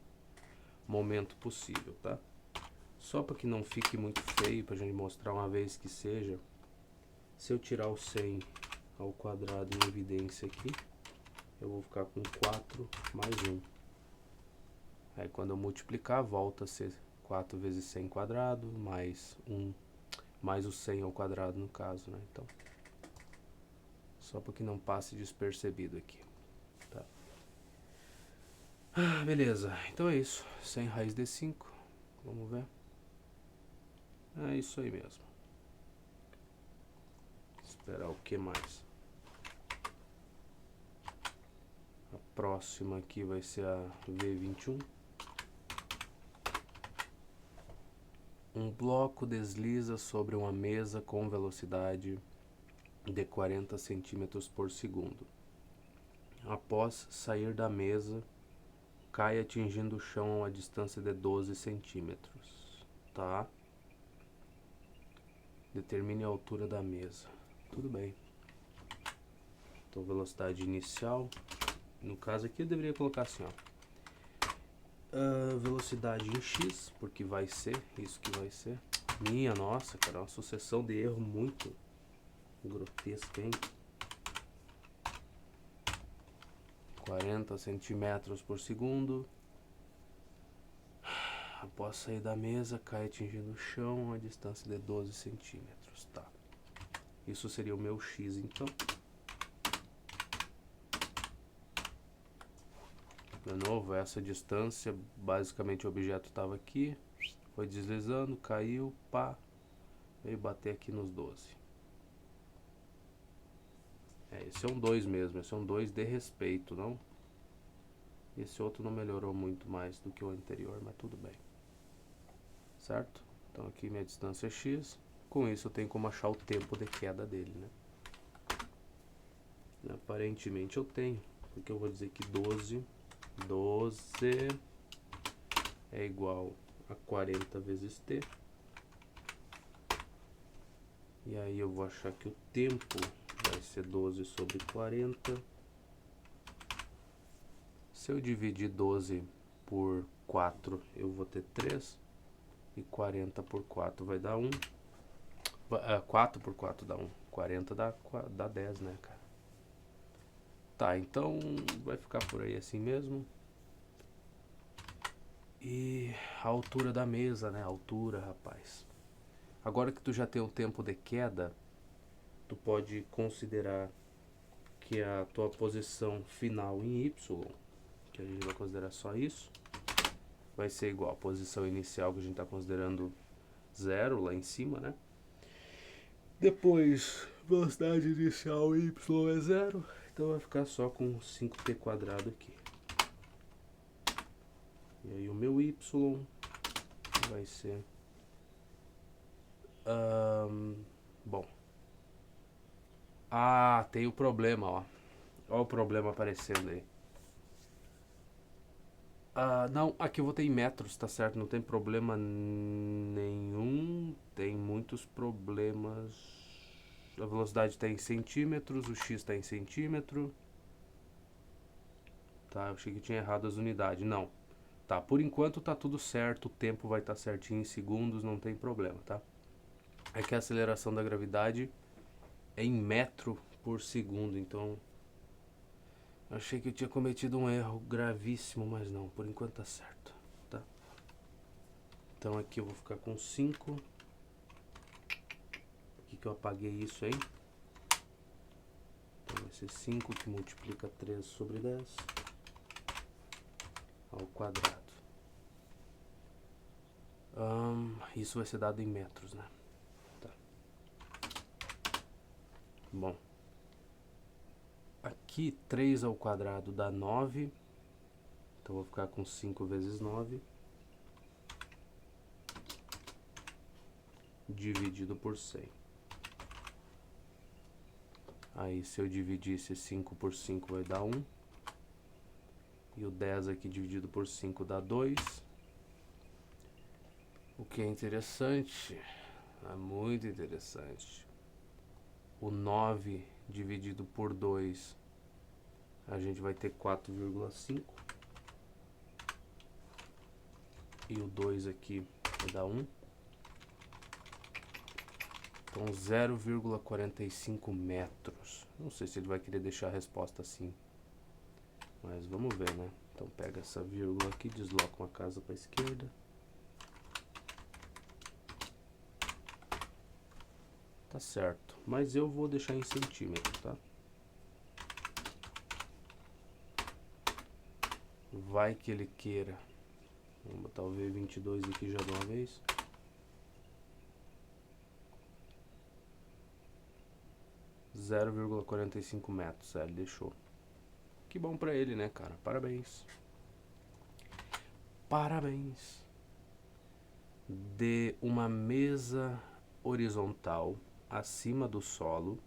momento possível, tá? Só para que não fique muito feio, pra gente mostrar uma vez que seja, se eu tirar o 100 ao quadrado em evidência aqui, eu vou ficar com 4 mais 1. Aí quando eu multiplicar, volta a ser 4 vezes 100 quadrado, mais 1, mais o 100 ao quadrado no caso, né? Então, só para que não passe despercebido aqui, tá? Beleza, então é isso, 100 raiz de 5, vamos ver. É isso aí mesmo. Esperar o que mais? A próxima aqui vai ser a V21. Um bloco desliza sobre uma mesa com velocidade de 40 centímetros por segundo. Após sair da mesa, cai atingindo o chão a uma distância de 12 centímetros. Tá? Determine a altura da mesa. Tudo bem. Então, velocidade inicial. No caso aqui eu deveria colocar assim, ó. Velocidade em X, porque vai ser isso que vai ser. Minha nossa, cara, uma sucessão de erro muito grotesca, hein? 40 centímetros por segundo. Após sair da mesa, cai atingindo o chão a distância de 12 centímetros. Tá. Isso seria o meu X, então. De novo, essa distância, basicamente o objeto estava aqui, foi deslizando, caiu, pá, veio bater aqui nos 12. Esse é um 2 mesmo, esse é um 2 de respeito, não? Esse outro não melhorou muito mais do que o anterior, mas tudo bem. Certo? Então aqui minha distância é X, com isso eu tenho como achar o tempo de queda dele, né? Aparentemente eu tenho, porque eu vou dizer que 12 é igual a 40 vezes t. E aí eu vou achar que o tempo vai ser 12 sobre 40. Se eu dividir 12 por 4, eu vou ter 3. E 40 por 4 vai dar 1. 4 por 4 dá 1. 40 dá 10, né, cara? Tá, então vai ficar por aí assim mesmo. E a altura da mesa, né? A altura, rapaz. Agora que tu já tem o tempo de queda, tu pode considerar que a tua posição final em Y, que a gente vai considerar só isso, vai ser igual a posição inicial que a gente está considerando 0 lá em cima, né? Depois, velocidade inicial Y é 0, então vai ficar só com 5t quadrado aqui. E aí o meu Y vai ser... bom. Ah, tem o problema, ó. Olha o problema aparecendo aí. Não, aqui eu vou ter em metros, tá certo? Não tem problema nenhum. Tem muitos problemas. A velocidade está em centímetros, o X está em centímetro. Tá, eu achei que tinha errado as unidades. Não. Tá, por enquanto tá tudo certo, o tempo vai estar certinho em segundos, não tem problema, tá? É que a aceleração da gravidade é em metro por segundo, então... Achei que eu tinha cometido um erro gravíssimo, mas não, por enquanto tá certo, tá? Então aqui eu vou ficar com 5. Por que eu apaguei isso aí? Então vai ser 5 que multiplica 3 sobre 10 ao quadrado. Isso vai ser dado em metros, né? Tá. Bom. Aqui 3 ao quadrado dá 9. Então vou ficar com 5 vezes 9. Dividido por 100. Aí se eu dividisse 5 por 5 vai dar 1. E o 10 aqui dividido por 5 dá 2. O que é interessante, é muito interessante. O 9 dividido por 2, a gente vai ter 4,5. E o 2 aqui vai dar 1. Então 0,45 metros. Não sei se ele vai querer deixar a resposta assim, mas vamos ver, né? Então pega essa vírgula aqui, desloca uma casa para a esquerda. Tá certo, mas eu vou deixar em centímetro, tá? Vai que ele queira. Vamos botar o V22 aqui já de uma vez. Zero vírgula 45 metros, ele deixou. Que bom pra ele, né, cara? Parabéns. Parabéns. De uma mesa horizontal acima do solo,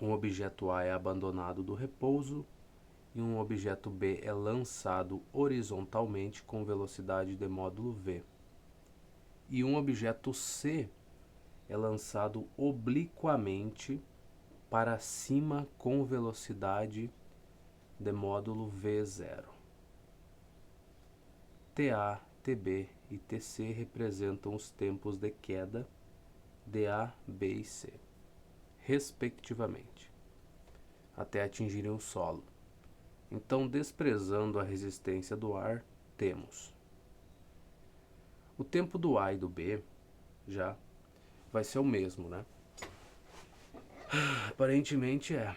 um objeto A é abandonado do repouso e um objeto B é lançado horizontalmente com velocidade de módulo V. E um objeto C é lançado obliquamente para cima com velocidade de módulo V0. TA, TB e TC representam os tempos de queda de A, B e C, respectivamente, até atingirem o solo. Então, desprezando a resistência do ar, temos o tempo do A e do B já vai ser o mesmo, né? Aparentemente é,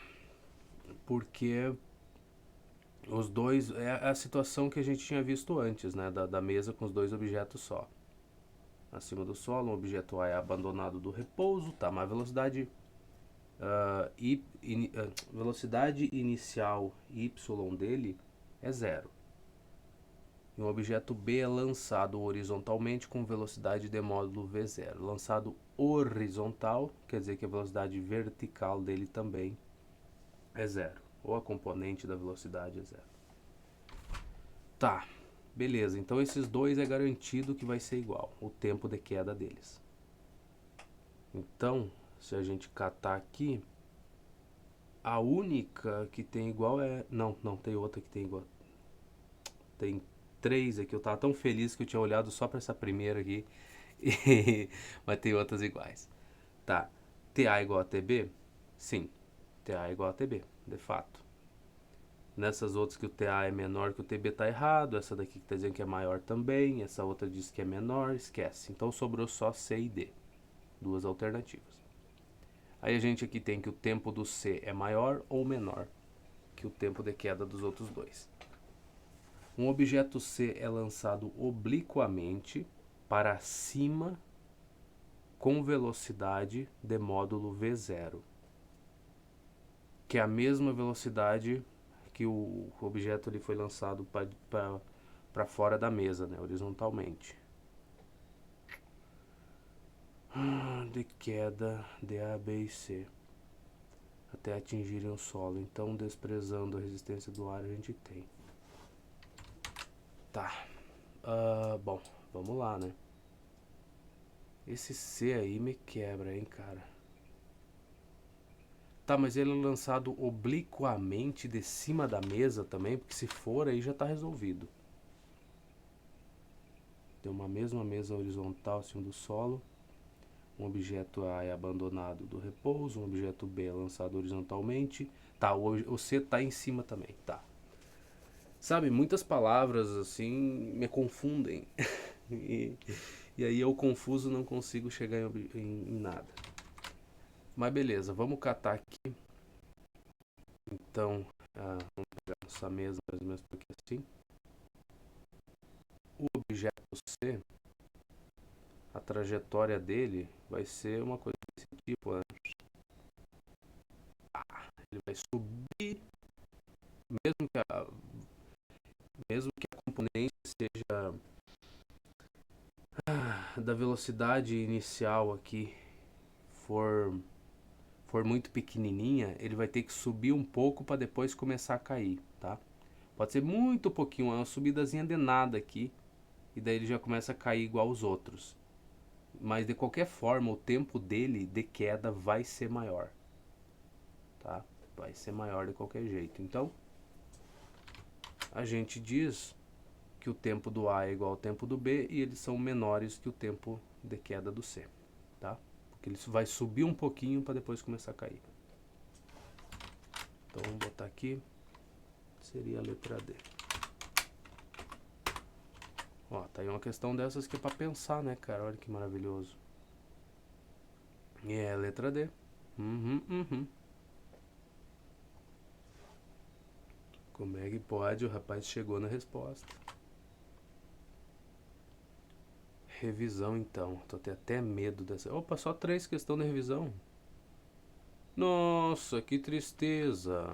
porque os dois é a situação que a gente tinha visto antes, né? Da mesa com os dois objetos só. Acima do solo, um objeto A é abandonado do repouso, tá? Mas a velocidade velocidade inicial y dele é zero. E um objeto B é lançado horizontalmente com velocidade de módulo V0. Lançado horizontal quer dizer que a velocidade vertical dele também é zero. Ou a componente da velocidade é zero. Tá, beleza. Então esses dois é garantido que vai ser igual, o tempo de queda deles. Então, se a gente catar aqui, a única que tem igual é... Não, tem outra que tem igual. Tem três aqui. Eu tava tão feliz que eu tinha olhado só para essa primeira aqui. Mas tem outras iguais. Tá. TA igual a TB? Sim. TA igual a TB, de fato. Nessas outras que o TA é menor que o TB tá errado. Essa daqui que tá dizendo que é maior também. Essa outra diz que é menor, esquece. Então sobrou só C e D. Duas alternativas. Aí a gente aqui tem que o tempo do C é maior ou menor que o tempo de queda dos outros dois. Um objeto C é lançado obliquamente para cima com velocidade de módulo V0, que é a mesma velocidade que o objeto ele foi lançado para fora da mesa, né, horizontalmente. De queda de A, B e C até atingirem o solo. Então, desprezando a resistência do ar, a gente tem. Tá. Bom, vamos lá, né? Esse C aí me quebra, hein, cara. Tá, mas ele é lançado obliquamente de cima da mesa também, porque se for aí já tá resolvido. Tem uma mesma mesa horizontal acima do solo. Um objeto A é abandonado do repouso, um objeto B é lançado horizontalmente. Tá, o C tá em cima também, tá. Sabe, muitas palavras assim me confundem. e aí eu confuso não consigo chegar em nada. Mas beleza, vamos catar aqui. Então, vamos pegar essa mesa mais ou menos porque assim. O objeto C, a trajetória dele vai ser uma coisa desse tipo, né? Ele vai subir, mesmo que a componente seja da velocidade inicial aqui for muito pequenininha, ele vai ter que subir um pouco para depois começar a cair, tá? Pode ser muito pouquinho, é uma subidazinha de nada aqui, e daí ele já começa a cair igual os outros. Mas de qualquer forma, o tempo dele de queda vai ser maior, tá? Vai ser maior de qualquer jeito. Então, a gente diz que o tempo do A é igual ao tempo do B e eles são menores que o tempo de queda do C, tá? Porque ele vai subir um pouquinho para depois começar a cair. Então vamos botar aqui, seria a letra D. Ó, tá aí uma questão dessas que é para pensar, né, cara? Olha que maravilhoso. É, letra D. Uhum. Como é que pode? O rapaz chegou na resposta. Revisão, então. Tô até medo dessa. Opa, só 3 questões de revisão. Nossa, que tristeza.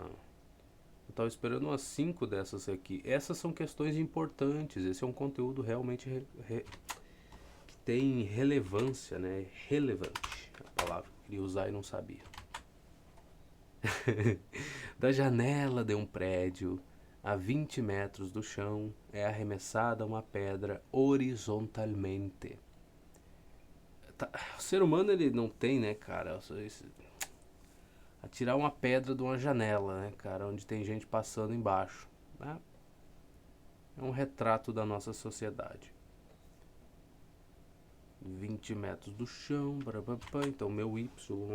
Eu tava esperando umas 5 dessas aqui. Essas são questões importantes. Esse é um conteúdo realmente que tem relevância, né? Relevante. A palavra que eu queria usar e não sabia. Da janela de um prédio, a 20 metros do chão, é arremessada uma pedra horizontalmente. O ser humano, ele não tem, né, cara? Atirar uma pedra de uma janela, né, cara? Onde tem gente passando embaixo, né? É um retrato da nossa sociedade. 20 metros do chão, então meu y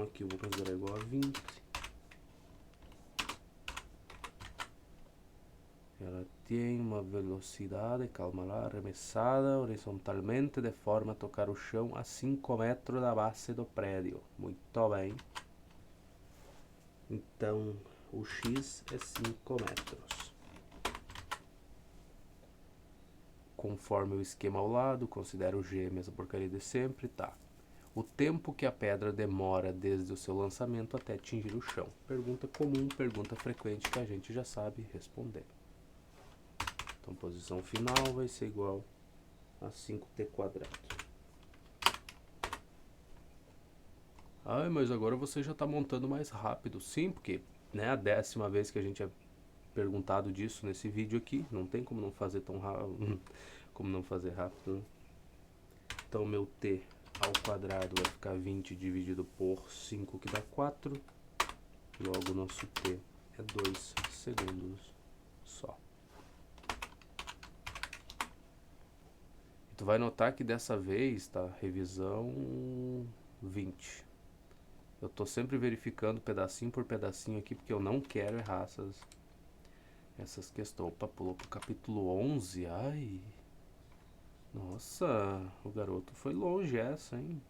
aqui eu vou considerar igual a 20. Ela tem uma velocidade, calma lá, arremessada horizontalmente de forma a tocar o chão a 5 metros da base do prédio. Muito bem. Então, o X é 5 metros. Conforme o esquema ao lado, considero o G a mesma porcaria de sempre, tá. O tempo que a pedra demora desde o seu lançamento até atingir o chão. Pergunta comum, pergunta frequente que a gente já sabe responder. Então, posição final vai ser igual a 5t². Ai, mas agora você já está montando mais rápido. Sim, porque, né, a 10ª vez que a gente é perguntado disso nesse vídeo aqui, não tem como não fazer tão rápido, como não fazer rápido, né? Então, meu t ao quadrado vai ficar 20 dividido por 5, que dá 4. Logo, nosso t é 2 segundos só. E tu vai notar que dessa vez, tá, revisão 20. Eu tô sempre verificando pedacinho por pedacinho aqui, porque eu não quero errar essas questões. Opa, pulou pro capítulo 11. Ai, nossa, o garoto foi longe essa, hein?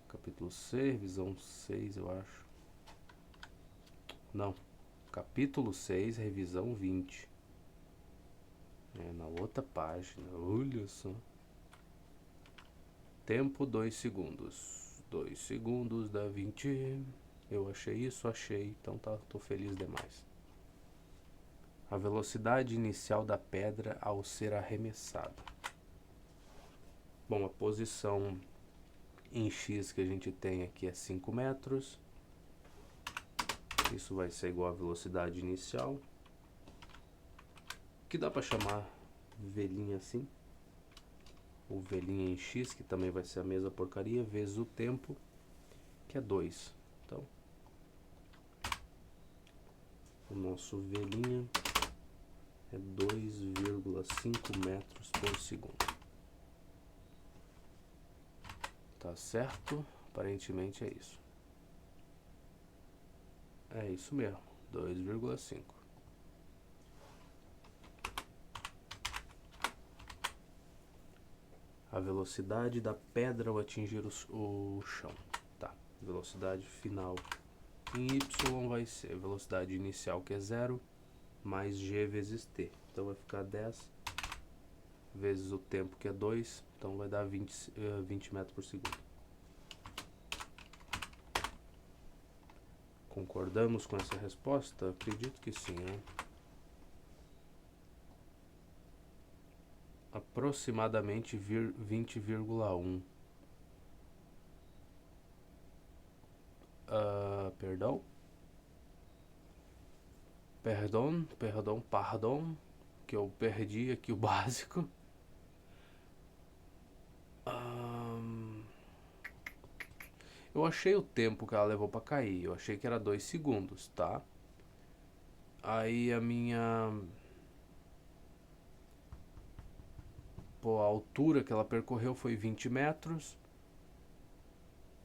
Capítulo 6, revisão 6, eu acho. Não, capítulo 6, revisão 20. É, na outra página, olha só. Tempo 2 segundos. 2 segundos dá 20. Eu achei isso, achei, então tá, tô feliz demais. A velocidade inicial da pedra ao ser arremessada. Bom, a posição em x que a gente tem aqui é 5 metros. Isso vai ser igual à velocidade inicial, que dá para chamar velhinha assim. Ou velhinha em x, que também vai ser a mesma porcaria, vezes o tempo, que é 2. Então, o nosso velhinha é 2,5 metros por segundo. Tá certo? Aparentemente é isso. É isso mesmo, 2,5. A velocidade da pedra ao atingir o chão. Tá, velocidade final em y vai ser velocidade inicial, que é 0, mais g vezes t. Então vai ficar 10 vezes o tempo, que é 2. Então vai dar 20 metros por segundo. Concordamos com essa resposta? Acredito que sim, né? Aproximadamente 20,1. Perdão? Perdão, que eu perdi aqui o básico. Eu achei o tempo que ela levou pra cair, eu achei que era 2 segundos, tá? Aí a minha... Pô, a altura que ela percorreu foi 20 metros.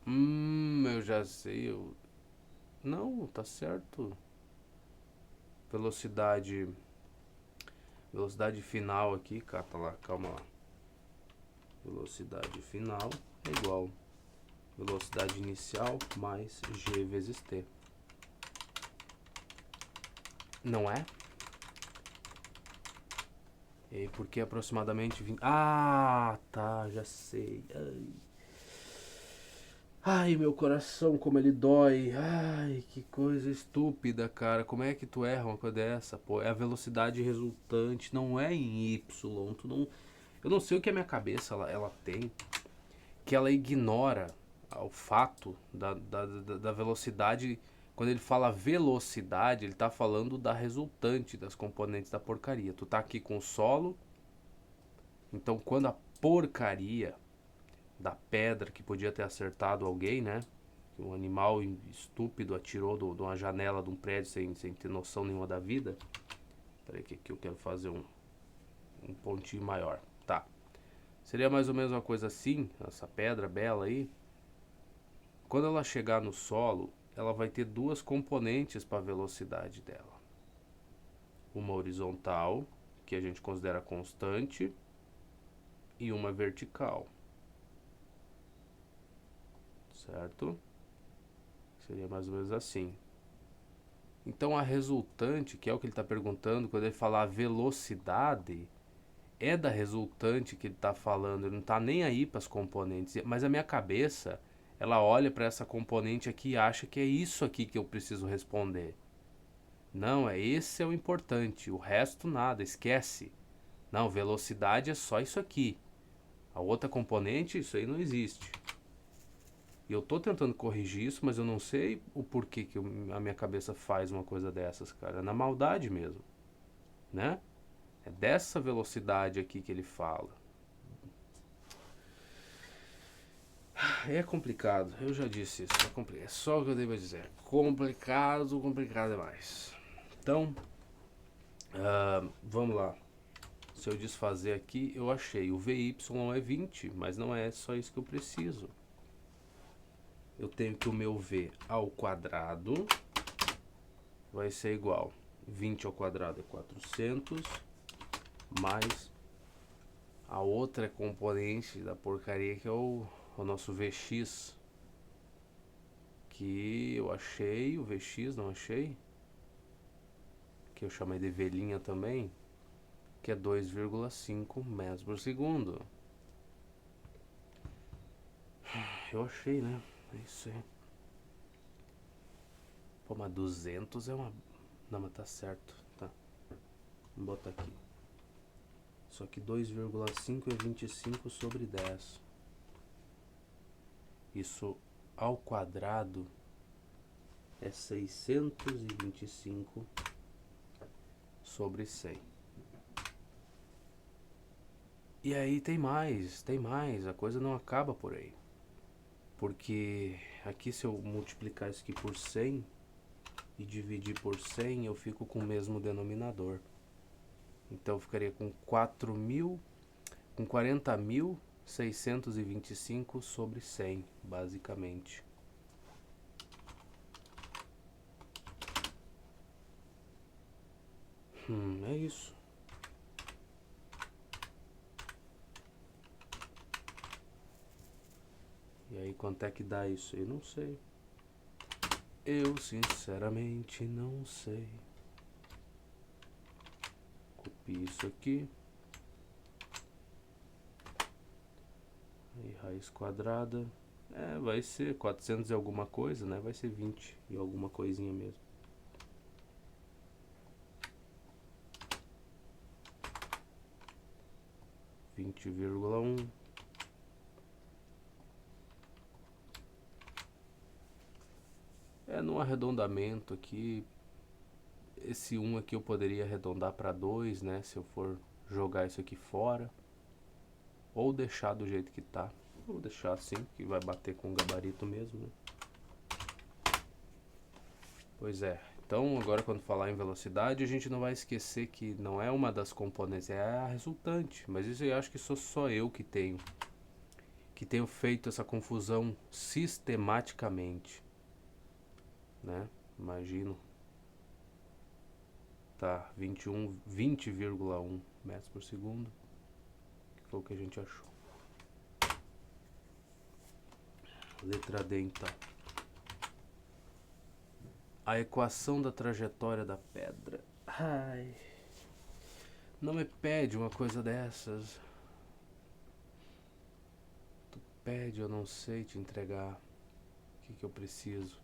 Eu já sei, Não, tá certo. Velocidade final aqui, cata lá, calma lá. Velocidade final é igual Velocidade inicial mais g vezes t. Não é? E aí, por que aproximadamente 20... Ah, tá, já sei. Ai, meu coração, como ele dói. Ai, que coisa estúpida, cara. Como é que tu erra uma coisa dessa? Pô, é a velocidade resultante, não é em y. Tu não... Eu não sei o que a minha cabeça ela tem, que ela ignora o fato da velocidade. Quando ele fala velocidade, ele tá falando da resultante das componentes da porcaria. Tu tá aqui com o solo, então quando a porcaria da pedra que podia ter acertado alguém, né? Que um animal estúpido atirou de uma janela de um prédio sem ter noção nenhuma da vida. Peraí que eu quero fazer um pontinho maior. Tá. Seria mais ou menos uma coisa assim, essa pedra bela aí. Quando ela chegar no solo, ela vai ter duas componentes para a velocidade dela. Uma horizontal, que a gente considera constante, e uma vertical. Certo? Seria mais ou menos assim. Então a resultante, que é o que ele está perguntando, quando ele falar a velocidade, é da resultante que ele está falando, ele não está nem aí para as componentes. Mas a minha cabeça, ela olha para essa componente aqui e acha que é isso aqui que eu preciso responder. Não, esse é o importante, o resto nada, esquece. Não, velocidade é só isso aqui. A outra componente, isso aí não existe. E eu tô tentando corrigir isso, mas eu não sei o porquê que a minha cabeça faz uma coisa dessas, cara. É na maldade mesmo, né? É dessa velocidade aqui que ele fala. É complicado, eu já disse isso. É só o que eu devo dizer. Complicado, complicado demais. Então, vamos lá. Se eu desfazer aqui, eu achei. O VY é 20, mas não é só isso que eu preciso. Eu tenho que o meu V ao quadrado vai ser igual. 20 ao quadrado é 400, mais a outra componente da porcaria que é o nosso Vx. Que eu achei, o Vx não achei. Que eu chamei de velhinha também. Que é 2,5 metros por segundo. Eu achei, né? É isso aí. Pô, mas 200 é uma... Não, mas tá certo. Tá. Vamos botar aqui. Só que 2,5 é 25 sobre 10. Isso ao quadrado é 625 sobre 100. E aí tem mais, a coisa não acaba por aí. Porque aqui se eu multiplicar isso aqui por 100 e dividir por 100, eu fico com o mesmo denominador. Então eu ficaria com 40.625 sobre 100, basicamente. É isso. E aí quanto é que dá isso? Eu não sei. Eu sinceramente não sei. Copio isso aqui. E raiz quadrada. Vai ser 400 e alguma coisa, né? Vai ser 20 e alguma coisinha mesmo. Vinte vírgula um. No arredondamento aqui, esse 1 aqui eu poderia arredondar para 2, né? Se eu for jogar isso aqui fora. Ou deixar do jeito que tá. Vou deixar assim, que vai bater com o gabarito mesmo, né? Pois é. Então, agora quando falar em velocidade, a gente não vai esquecer que não é uma das componentes, é a resultante. Mas isso eu acho que sou só eu que tenho feito essa confusão sistematicamente, né? Imagino. Tá, 20,1 metros por segundo, que foi o que a gente achou. Letra D, então. A equação da trajetória da pedra. Ai, não me pede uma coisa dessas. Tu pede, eu não sei te entregar. O que eu preciso?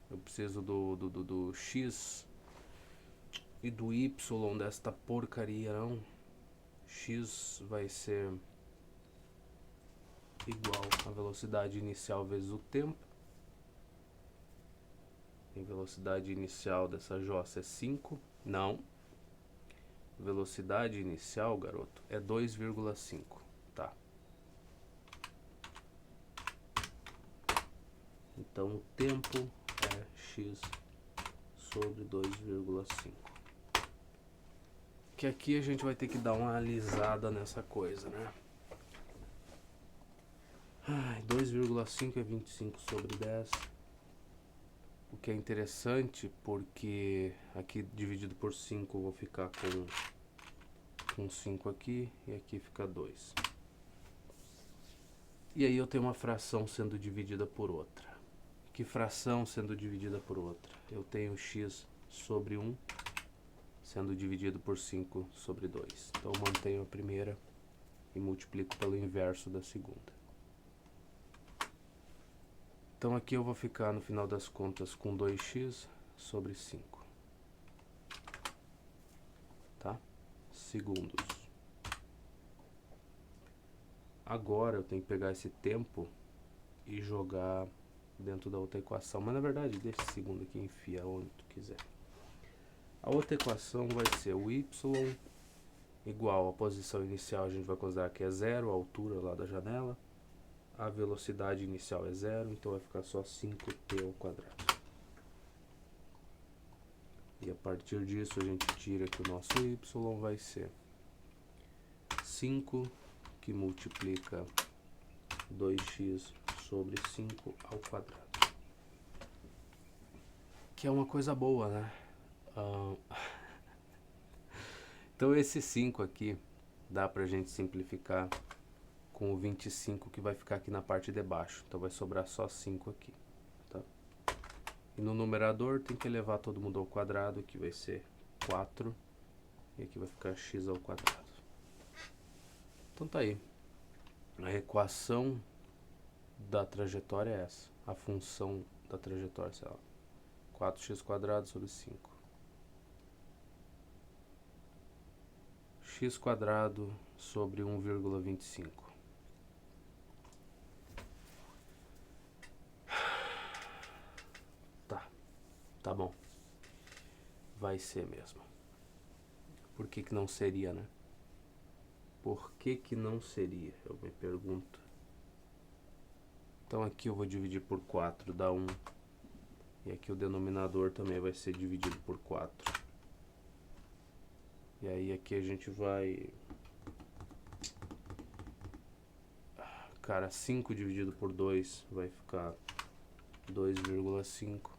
Eu preciso do X e do Y desta porcaria, não? X vai ser igual a velocidade inicial vezes o tempo. E velocidade inicial dessa jossa é 5. Não. Velocidade inicial, garoto, é 2,5. Tá. Então o tempo é x sobre 2,5. Que aqui a gente vai ter que dar uma alisada nessa coisa, né? 2,5 é 25 sobre 10. O que é interessante porque aqui dividido por 5 eu vou ficar com 5 aqui e aqui fica 2. E aí eu tenho uma fração sendo dividida por outra. Que fração sendo dividida por outra? Eu tenho x sobre 1 sendo dividido por 5 sobre 2. Então eu mantenho a primeira e multiplico pelo inverso da segunda. Então aqui eu vou ficar no final das contas com 2x sobre 5. Tá? Segundos. Agora eu tenho que pegar esse tempo e jogar dentro da outra equação. Mas na verdade, deixa esse segundo aqui e enfia onde tu quiser. A outra equação vai ser o y igual a posição inicial, a gente vai considerar que é 0, a altura lá da janela. A velocidade inicial é 0, então vai ficar só 5t ao quadrado. E a partir disso a gente tira que o nosso y vai ser 5 que multiplica 2x sobre 5 ao quadrado. Que é uma coisa boa, né? Então esse 5 aqui dá pra gente simplificar com o 25 que vai ficar aqui na parte de baixo. Então vai sobrar só 5 aqui, tá? E no numerador tem que elevar todo mundo ao quadrado, que vai ser 4. E aqui vai ficar x ao quadrado. Então tá aí. A equação da trajetória é essa. A função da trajetória, sei lá, 4x quadrado sobre 5. X quadrado sobre 1,25. Tá bom. Vai ser mesmo. Por que não seria, né? Por que não seria? Eu me pergunto. Então aqui eu vou dividir por 4, dá 1. E aqui o denominador também vai ser dividido por 4. E aí aqui a gente vai... Cara, 5 dividido por 2 vai ficar 2,5.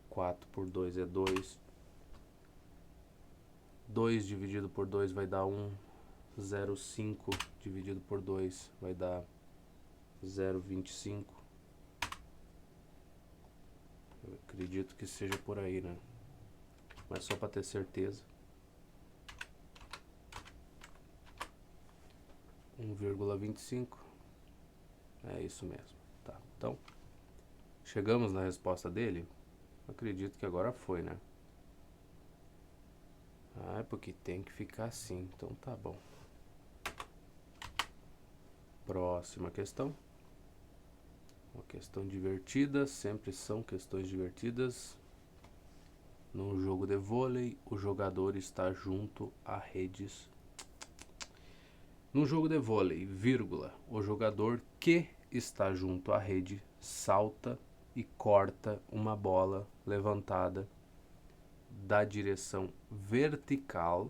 4 por 2 é 2. 2 dividido por 2 vai dar 1. 0,5 dividido por 2 vai dar 0,25. Eu acredito que seja por aí, né? Mas só para ter certeza. 1,25. É isso mesmo. Tá. Então, chegamos na resposta dele. Acredito que agora foi, né? Ah, é porque tem que ficar assim. Então tá bom. Próxima questão. Uma questão divertida. Sempre são questões divertidas. Num jogo de vôlei, o jogador está junto a redes. Num jogo de vôlei, vírgula, o jogador que está junto à rede salta e corta uma bola levantada da direção vertical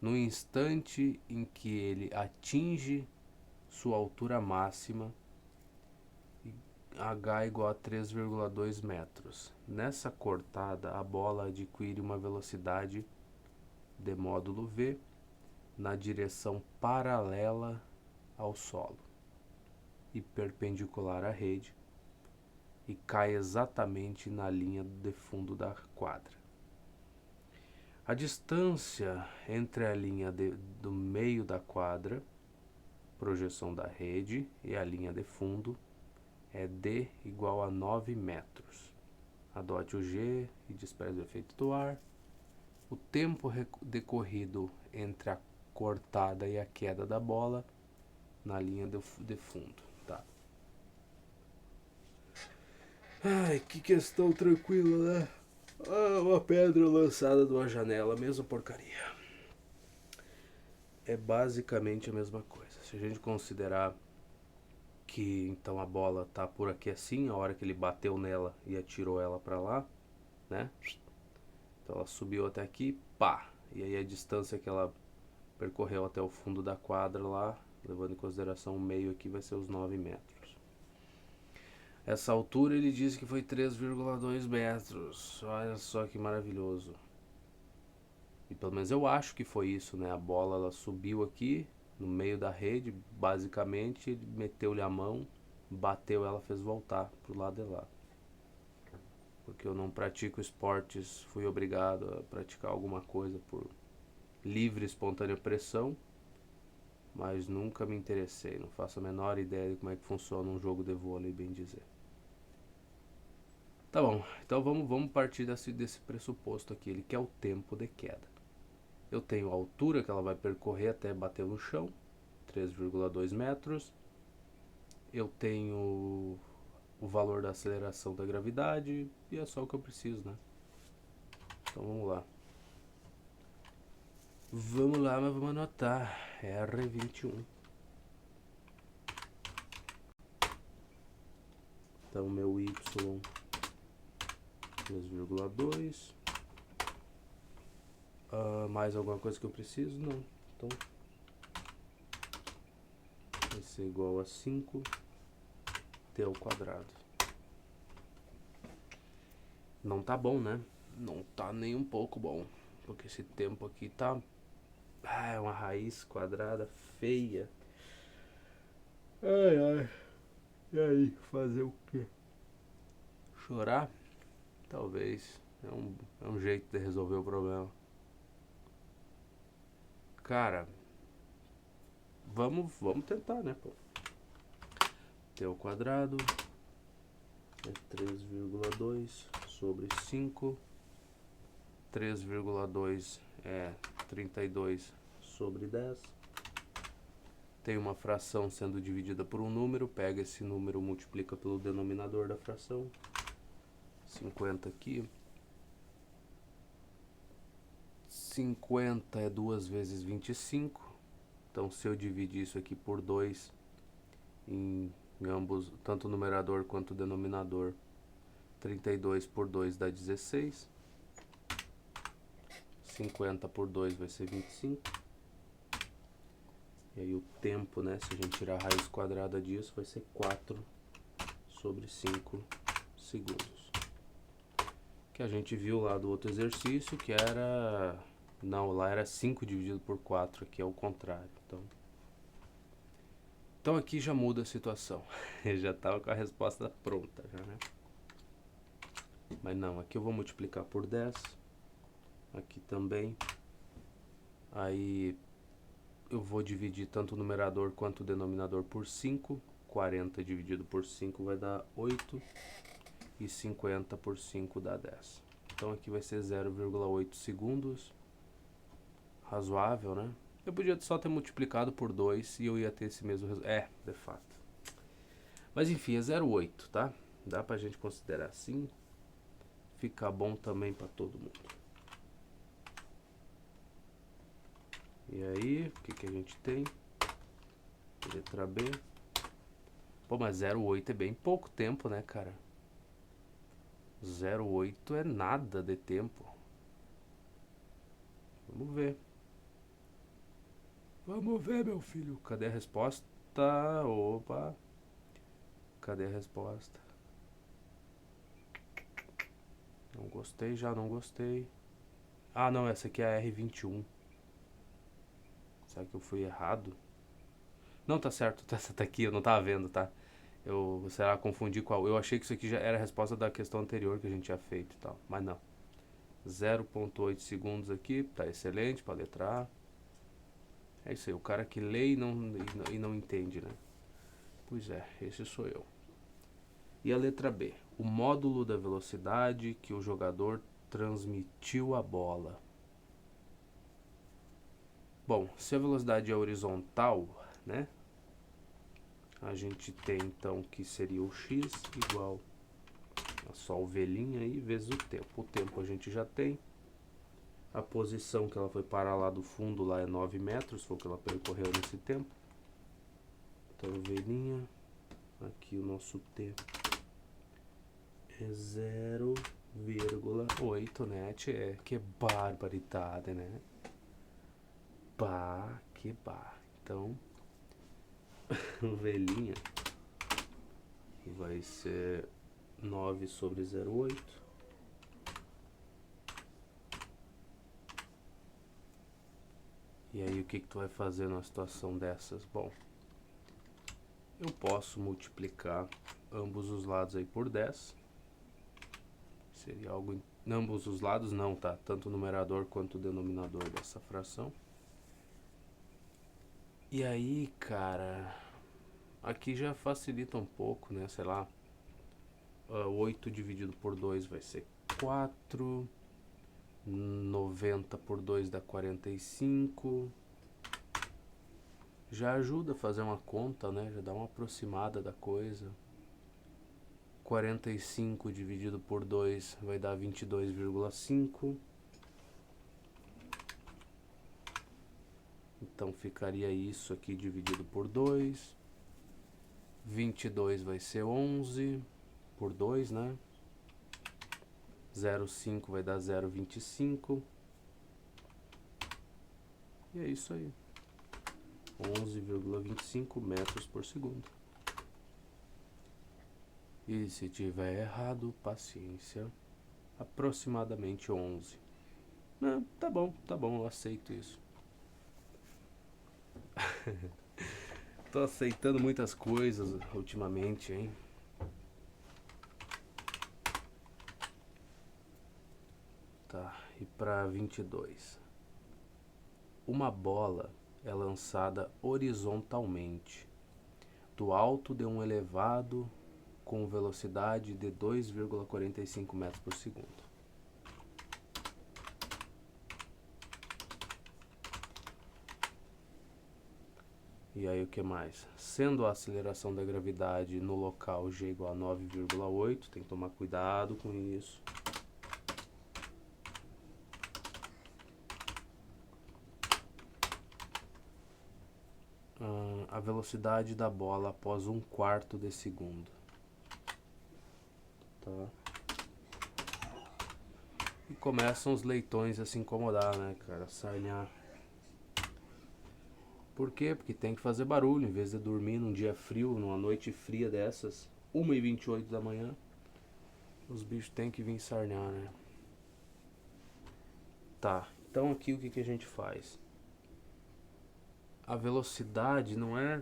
no instante em que ele atinge sua altura máxima, h igual a 3,2 metros. Nessa cortada, a bola adquire uma velocidade de módulo v na direção paralela ao solo e perpendicular à rede e cai exatamente na linha de fundo da quadra. A distância entre a linha do meio da quadra, projeção da rede, e a linha de fundo é D igual a 9 metros. Adote o G e despreze o efeito do ar. O tempo decorrido entre a cortada e a queda da bola na linha de fundo. Tá. Ai, que questão tranquila, né? Ah, uma pedra lançada de uma janela, mesma porcaria. É basicamente a mesma coisa. Se a gente considerar que então a bola tá por aqui assim, a hora que ele bateu nela e atirou ela pra lá, né? Então ela subiu até aqui, pá! E aí a distância que ela percorreu até o fundo da quadra lá, levando em consideração o meio aqui, vai ser os 9 metros. Essa altura ele disse que foi 3,2 metros. Olha só que maravilhoso. E pelo menos eu acho que foi isso, né? A bola ela subiu aqui no meio da rede, basicamente, ele meteu-lhe a mão, bateu ela, fez voltar pro lado de lá. Porque eu não pratico esportes, fui obrigado a praticar alguma coisa por livre e espontânea pressão, mas nunca me interessei, não faço a menor ideia de como é que funciona um jogo de vôlei, bem dizer. Tá bom, então vamos partir desse pressuposto aqui, ele quer o tempo de queda. Eu tenho a altura que ela vai percorrer até bater no chão, 3,2 metros. Eu tenho o valor da aceleração da gravidade e é só o que eu preciso, né? Então vamos lá. Vamos lá, mas vamos anotar. R21. Então meu Y 3,2. Mais alguma coisa que eu preciso? Não. Então vai ser igual a 5 T ao quadrado. Não tá bom, né? Não tá nem um pouco bom. Porque esse tempo aqui tá... é uma raiz quadrada feia. Ai, ai. E aí, fazer o quê? Chorar? Talvez. É um jeito de resolver o problema. Cara, vamos tentar, né, pô? T ao quadrado é 3,2 sobre 5. 3,2 é 32 sobre 10. Tem uma fração sendo dividida por um número, pega esse número, multiplica pelo denominador da fração. 50 aqui. 50 é 2 vezes 25. Então se eu dividir isso aqui por 2 em ambos, tanto o numerador quanto o denominador, 32 por 2 dá 16. 50 por 2 vai ser 25. E aí o tempo, né, se a gente tirar a raiz quadrada disso, vai ser 4 sobre 5 segundos. Que a gente viu lá do outro exercício, que era... não, lá era 5 dividido por 4, aqui é o contrário. Então aqui já muda a situação. Eu já estava com a resposta pronta, já, né? Mas não, aqui eu vou multiplicar por 10. Aqui também. Aí eu vou dividir tanto o numerador quanto o denominador por 5. 40 dividido por 5 vai dar 8. E 50 por 5 dá 10. Então aqui vai ser 0,8 segundos. Razoável, né? Eu podia só ter multiplicado por 2 e eu ia ter esse mesmo resultado. É, de fato. Mas enfim, é 0,8, tá? Dá pra gente considerar assim. Fica bom também pra todo mundo. E aí, o que a gente tem? Letra B. Pô, mas 0,8 é bem pouco tempo, né, cara? 0,8 é nada de tempo. Vamos ver. Vamos ver, meu filho. Cadê a resposta? Opa. Cadê a resposta? Não gostei, já não gostei. Ah, não, essa aqui é a R21. Será que eu fui errado? Não, tá certo, essa tá aqui, eu não tava vendo, tá? Sei lá, confundi qual. Eu achei que isso aqui já era a resposta da questão anterior que a gente tinha feito e tal. Mas não. 0,8 segundos aqui, tá excelente pra letra A. É isso aí, o cara que lê e não entende, né? Pois é, esse sou eu. E a letra B? O módulo da velocidade que o jogador transmitiu a bola. Bom, se a velocidade é horizontal, né? A gente tem então que seria o x igual a só ovelhinha aí vezes o tempo. O tempo a gente já tem. A posição que ela foi parar lá do fundo lá é 9 metros, foi o que ela percorreu nesse tempo. Então ovelhinha, aqui o nosso tempo é 0,8, né? Que barbaridade, né? Bah, que bah. Então, ovelhinha vai ser 9 sobre 0,8. E aí o que tu vai fazer numa situação dessas? Bom, eu posso multiplicar ambos os lados aí por 10. Seria algo em ambos os lados, não, tá? Tanto o numerador quanto o denominador dessa fração. E aí, cara, aqui já facilita um pouco, né? Sei lá, 8 dividido por 2 vai ser 4. 90 por 2 dá 45. Já ajuda a fazer uma conta, né? Já dá uma aproximada da coisa. 45 dividido por 2 vai dar 22,5. Então ficaria isso aqui dividido por 2. 22 vai ser 11 por 2, né? 0,5 vai dar 0,25. E é isso aí. 11,25 metros por segundo. E se tiver errado, paciência. Aproximadamente 11. Tá bom, eu aceito isso. Tô aceitando muitas coisas ultimamente, hein? Tá, e pra 22. Uma bola é lançada horizontalmente do alto de um elevado com velocidade de 2,45 metros por segundo. E aí o que mais? Sendo a aceleração da gravidade no local g igual a 9,8, tem que tomar cuidado com isso. A velocidade da bola após 1/4 de segundo. Tá? E começam os leitões a se incomodar, né, cara? Sarnear. Por quê? Porque tem que fazer barulho. Em vez de dormir num dia frio, numa noite fria dessas, 1h28 da manhã, os bichos têm que vir sarnear, né? Tá, então aqui o que a gente faz? A velocidade não é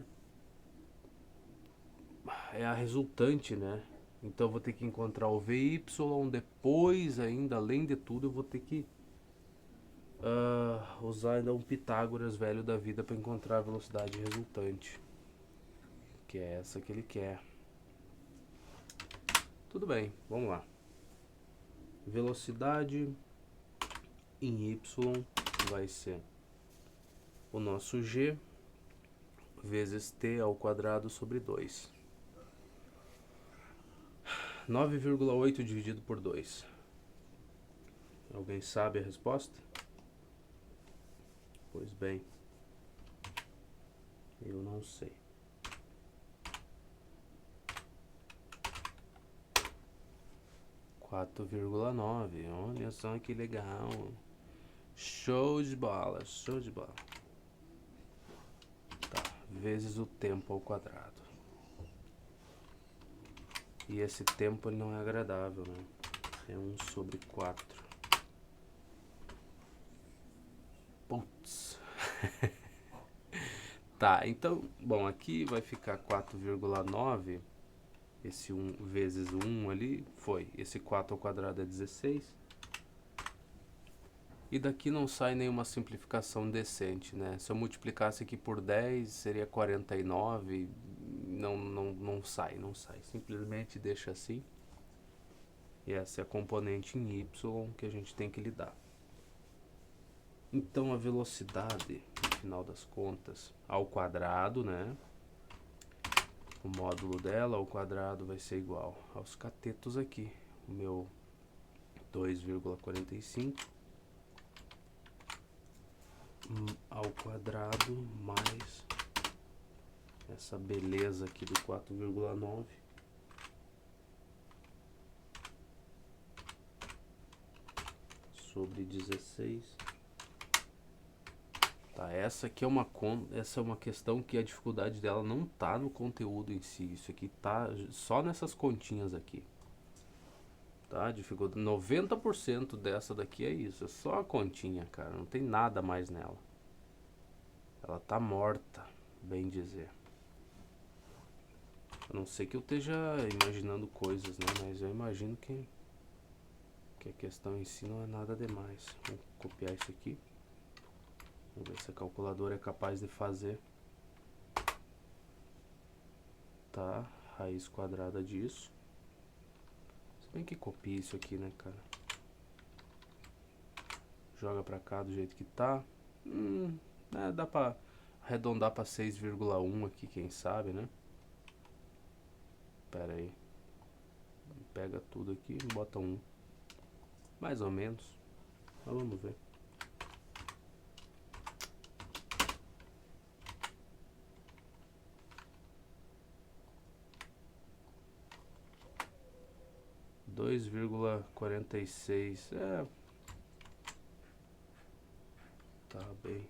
a resultante, né? Então eu vou ter que encontrar o VY, depois ainda, além de tudo, eu vou ter que usar ainda um Pitágoras velho da vida para encontrar a velocidade resultante, que é essa que ele quer. Tudo bem, vamos lá. Velocidade em Y vai ser o nosso G vezes T ao quadrado sobre 2. 9,8 dividido por 2. Alguém sabe a resposta? Pois bem, eu não sei. Quatro vírgula nove. Olha só que legal. Show de bola, show de bola. Tá, vezes o tempo ao quadrado. E esse tempo ele não é agradável, né? É 1 sobre 4. Putz. Tá, então, bom, aqui vai ficar 4,9 Esse 1 vezes 1 ali foi. Esse 4 ao quadrado é 16. E daqui não sai nenhuma simplificação decente, né? Se eu multiplicasse aqui por 10, seria 49. Não sai, não sai. Simplesmente deixa assim. E essa é a componente em y que a gente tem que lidar. Então a velocidade, no final das contas, ao quadrado, né? O módulo dela ao quadrado vai ser igual aos catetos aqui. O meu 2,45 ao quadrado mais essa beleza aqui do 4,9 sobre 16. Tá, essa aqui é uma questão que a dificuldade dela não tá no conteúdo em si. Isso aqui tá só nessas continhas aqui. Tá? Dificuldade 90% dessa daqui é isso, é só a continha, cara, não tem nada mais nela. Ela tá morta, bem dizer. A não ser que eu esteja imaginando coisas, né? Mas eu imagino que a questão em si não é nada demais. Vou copiar isso aqui. Vamos ver se a calculadora é capaz de fazer. Tá, raiz quadrada disso. Se bem que copia isso aqui, né, cara? Joga pra cá do jeito que tá. Dá pra arredondar pra 6,1 aqui, quem sabe, né? Pera aí. Pega tudo aqui e bota 1. Mais ou menos. Mas vamos ver. Dois vírgula 46. Tá bem.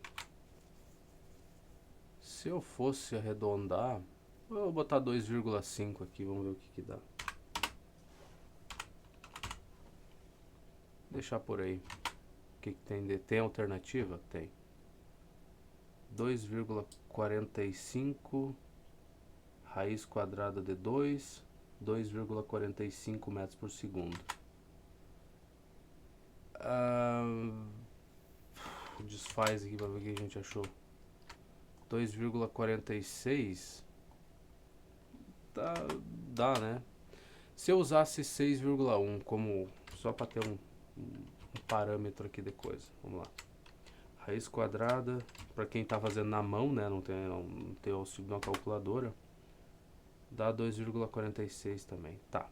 Se eu fosse arredondar, eu vou botar 2,5 aqui, vamos ver o que dá. Deixar por aí. O que tem? Tem alternativa? Tem. 2,45 raiz quadrada de 2,45 metros por segundo. Desfaz aqui pra ver o que a gente achou. 2,46 dá, né? Se eu usasse 6,1 como só para ter um parâmetro aqui de coisa, vamos lá. Raiz quadrada, para quem tá fazendo na mão, né? Não tem auxílio na calculadora, dá 2,46 também, tá?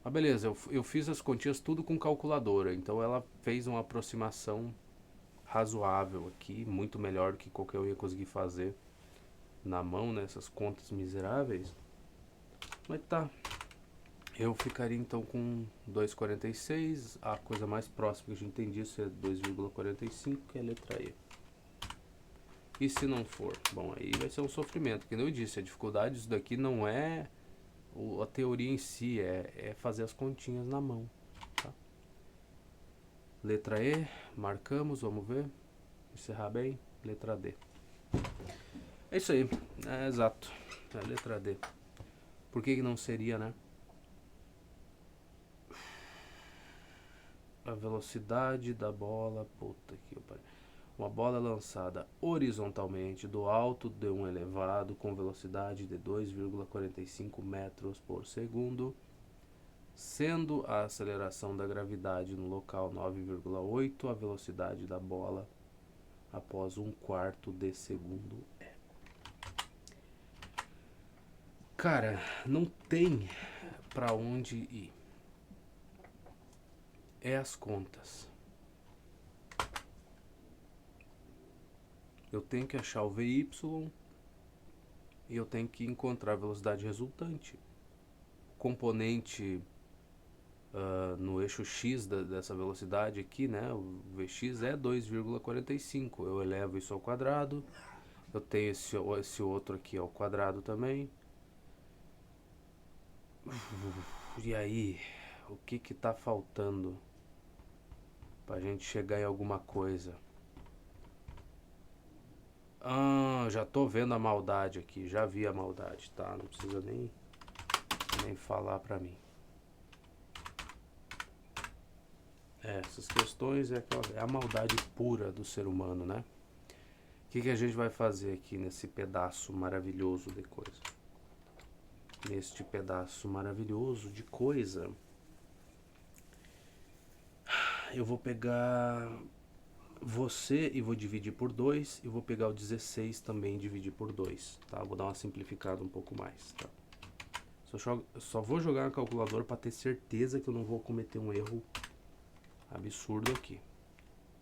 Ah, beleza, eu fiz as continhas tudo com calculadora, então ela fez uma aproximação razoável aqui, muito melhor do que qualquer um ia conseguir fazer na mão, né? Essas contas miseráveis. Mas tá. Eu ficaria então com 2,46. A coisa mais próxima que a gente tem disso é 2,45, que é a letra E. E se não for? Bom, aí vai ser um sofrimento. Como eu disse, a dificuldade disso daqui não é a teoria em si, é fazer as continhas na mão. Tá? Letra E, marcamos, vamos ver. Encerrar bem. Letra D. É isso aí, é exato. É a letra D. Por que não seria, né? A velocidade da bola, puta que pariu. Uma bola lançada horizontalmente do alto de um elevado com velocidade de 2,45 metros por segundo, sendo a aceleração da gravidade no local 9,8, a velocidade da bola após 1/4 de segundo é. Cara, não tem pra onde ir. É as contas. Eu tenho que achar o VY e eu tenho que encontrar a velocidade resultante. Componente no eixo x dessa velocidade aqui, né? O Vx é 2,45. Eu elevo isso ao quadrado. Eu tenho esse outro aqui ao quadrado também. E aí, o que tá faltando pra gente chegar em alguma coisa? Já tô vendo a maldade aqui, já vi a maldade, tá? Não precisa nem nem falar pra mim. Essas questões é a maldade pura do ser humano, né? O que a gente vai fazer aqui nesse pedaço maravilhoso de coisa? Neste pedaço maravilhoso de coisa, eu vou pegar você e vou dividir por 2, e vou pegar o 16 também e dividir por 2, tá? Vou dar uma simplificada um pouco mais, tá? Só vou jogar na calculadora para ter certeza que eu não vou cometer um erro absurdo aqui.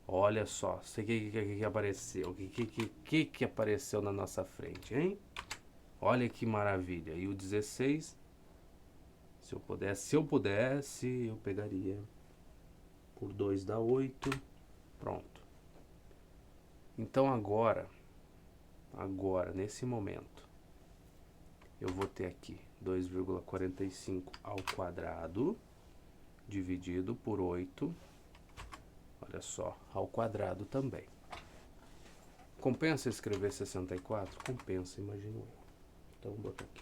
Olha só, sei que apareceu, que apareceu na nossa frente, hein? Olha que maravilha. E o 16, se eu pudesse, eu pegaria por 2 dá 8. Pronto. Então agora, nesse momento, eu vou ter aqui 2,45 ao quadrado dividido por 8. Olha só, ao quadrado também. Compensa escrever 64? Compensa, imagino eu. Então vou botar aqui.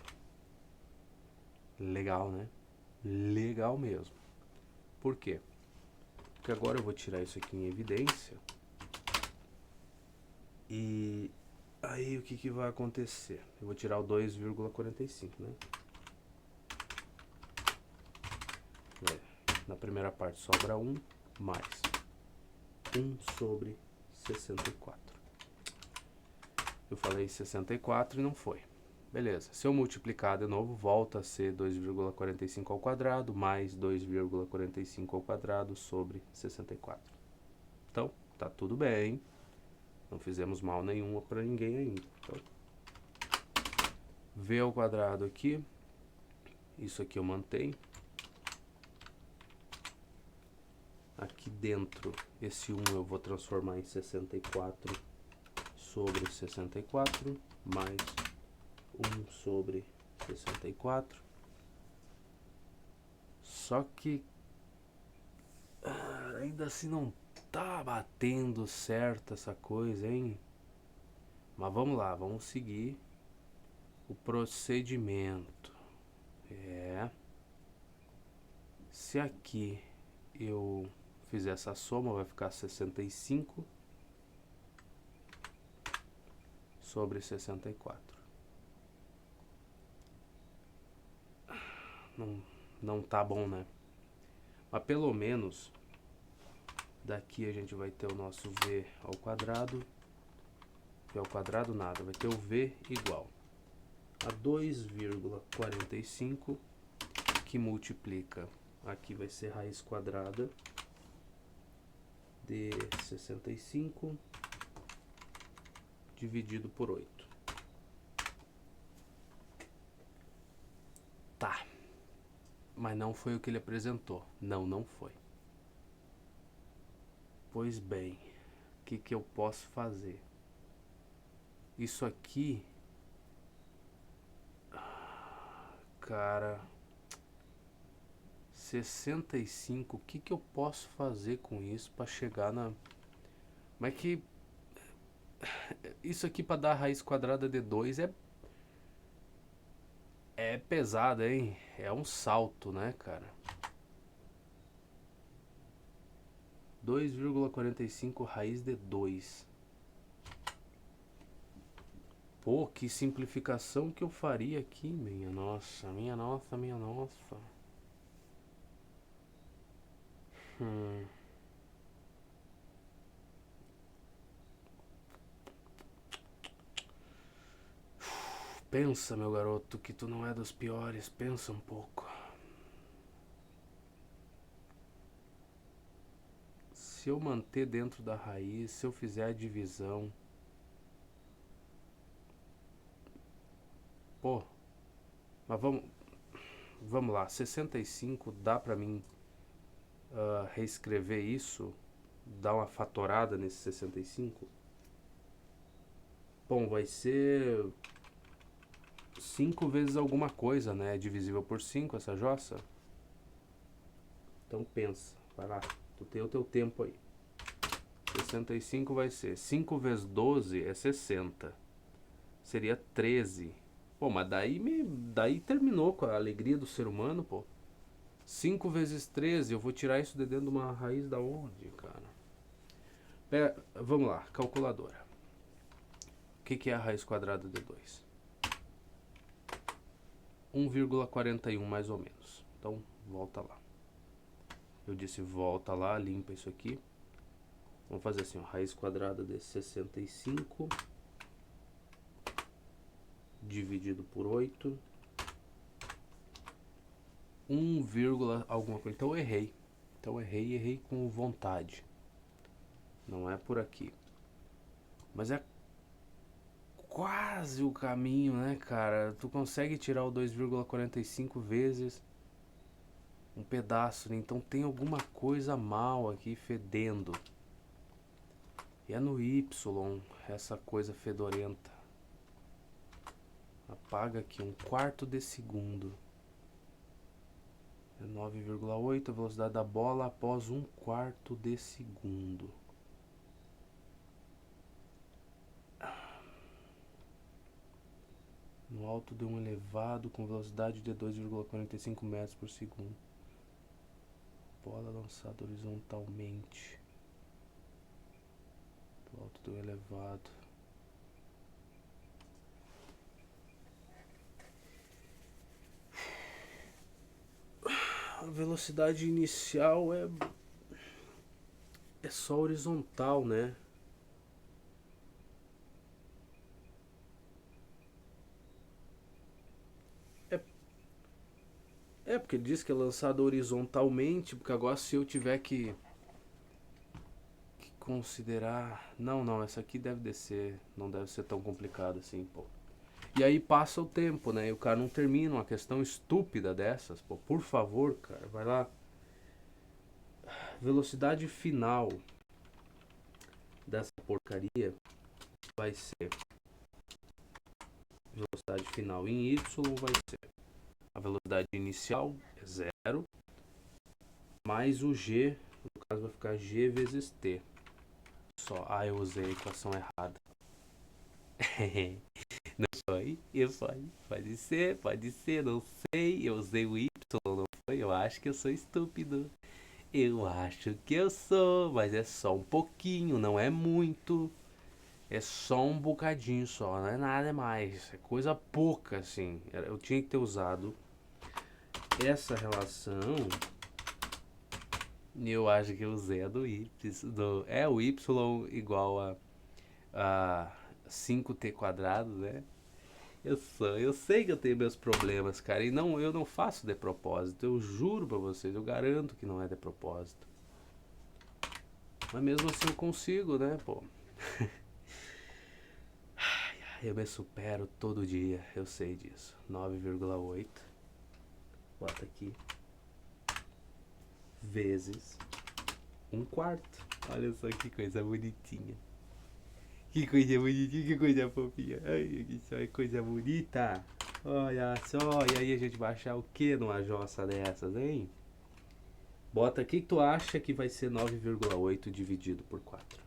Legal, né? Legal mesmo. Por quê? Porque agora eu vou tirar isso aqui em evidência. E aí o que vai acontecer? Eu vou tirar o 2,45, né? Na primeira parte sobra 1 mais 1 sobre 64. Eu falei 64 e não foi. Beleza. Se eu multiplicar de novo, volta a ser 2,45 ao quadrado mais 2,45 ao quadrado sobre 64. Então, tá tudo bem. Não fizemos mal nenhum para ninguém ainda. Então, v ao quadrado aqui. Isso aqui eu mantenho. Aqui dentro, esse 1 eu vou transformar em 64 sobre 64, mais 1 sobre 64. Só que ainda assim não tá batendo certo essa coisa, hein? Mas vamos lá, vamos seguir o procedimento. Se aqui eu fizer essa soma, vai ficar 65 sobre 64. Não tá bom, né? Mas pelo menos daqui a gente vai ter o nosso v ao quadrado. V ao quadrado nada, vai ter o v igual a 2,45, que multiplica, aqui vai ser raiz quadrada de 65 dividido por 8. Tá. Mas não foi o que ele apresentou. Não foi. Pois bem, o que eu posso fazer? Isso aqui, cara, 65, o que eu posso fazer com isso para chegar na... Mas que isso aqui para dar a raiz quadrada de 2 é pesado, hein? É um salto, né, cara? 2,45 raiz de 2. Pô, que simplificação que eu faria aqui, minha nossa, minha nossa, minha nossa. Pensa, meu garoto, que tu não é dos piores, pensa um pouco. Se eu manter dentro da raiz, se eu fizer a divisão... Pô, mas vamos lá, 65 dá pra mim reescrever isso, dar uma fatorada nesse 65? Bom, vai ser 5 vezes alguma coisa, né? É divisível por 5 essa jossa? Então pensa, vai lá, tu tem o teu tempo aí. 65 vai ser 5 vezes 12 é 60. Seria 13. Pô, mas daí terminou com a alegria do ser humano, pô. 5 vezes 13, eu vou tirar isso de dentro de uma raiz da onde, cara? Vamos lá, calculadora. O que é a raiz quadrada de 2? 1,41 mais ou menos. Então, volta lá. Eu disse volta lá, limpa isso aqui. Vamos fazer assim, ó, raiz quadrada de 65 dividido por 8. 1, alguma coisa. Então eu errei. Errei com vontade. Não é por aqui. Mas é quase o caminho, né, cara? Tu consegue tirar o 2,45 vezes um pedaço, né? Então tem alguma coisa mal aqui fedendo. E é no Y, essa coisa fedorenta. Apaga aqui 1/4 de segundo. É 9,8 a velocidade da bola após 1/4 de segundo. No alto de um elevado com velocidade de 2,45 metros por segundo. Bola lançada horizontalmente. Do alto de um elevado. A velocidade inicial é só horizontal, né? Porque ele diz que é lançado horizontalmente, porque agora se eu tiver que considerar... Não, essa aqui deve descer, não deve ser tão complicado assim, pô. E aí passa o tempo, né? E o cara não termina uma questão estúpida dessas, pô. Por favor, cara, vai lá. Velocidade final dessa porcaria vai ser... Velocidade final em Y vai ser... A velocidade inicial é 0, mais o G, no caso vai ficar G vezes T. Só, eu usei a equação errada. Não foi? Pode ser, não sei. Eu usei o Y, não foi? Eu acho que eu sou estúpido. Eu acho que eu sou, mas é só um pouquinho, não é muito. É só um bocadinho só, não é nada mais. É coisa pouca, assim. Eu tinha que ter usado essa relação. Eu acho que eu usei a do Y. O Y igual a 5t quadrado, né? Eu sei que eu tenho meus problemas, cara. E não, eu não faço de propósito. Eu juro pra vocês, eu garanto que não é de propósito. Mas mesmo assim eu consigo, né, pô? Eu me supero todo dia, eu sei disso. 9,8. Bota aqui. Vezes 1/4. Olha só que coisa bonitinha. Que coisa bonitinha, que coisa fofinha. Ai, que só é coisa bonita. Olha só, e aí a gente vai achar o que numa jossa dessas, hein? Bota aqui que tu acha que vai ser 9,8 dividido por 4.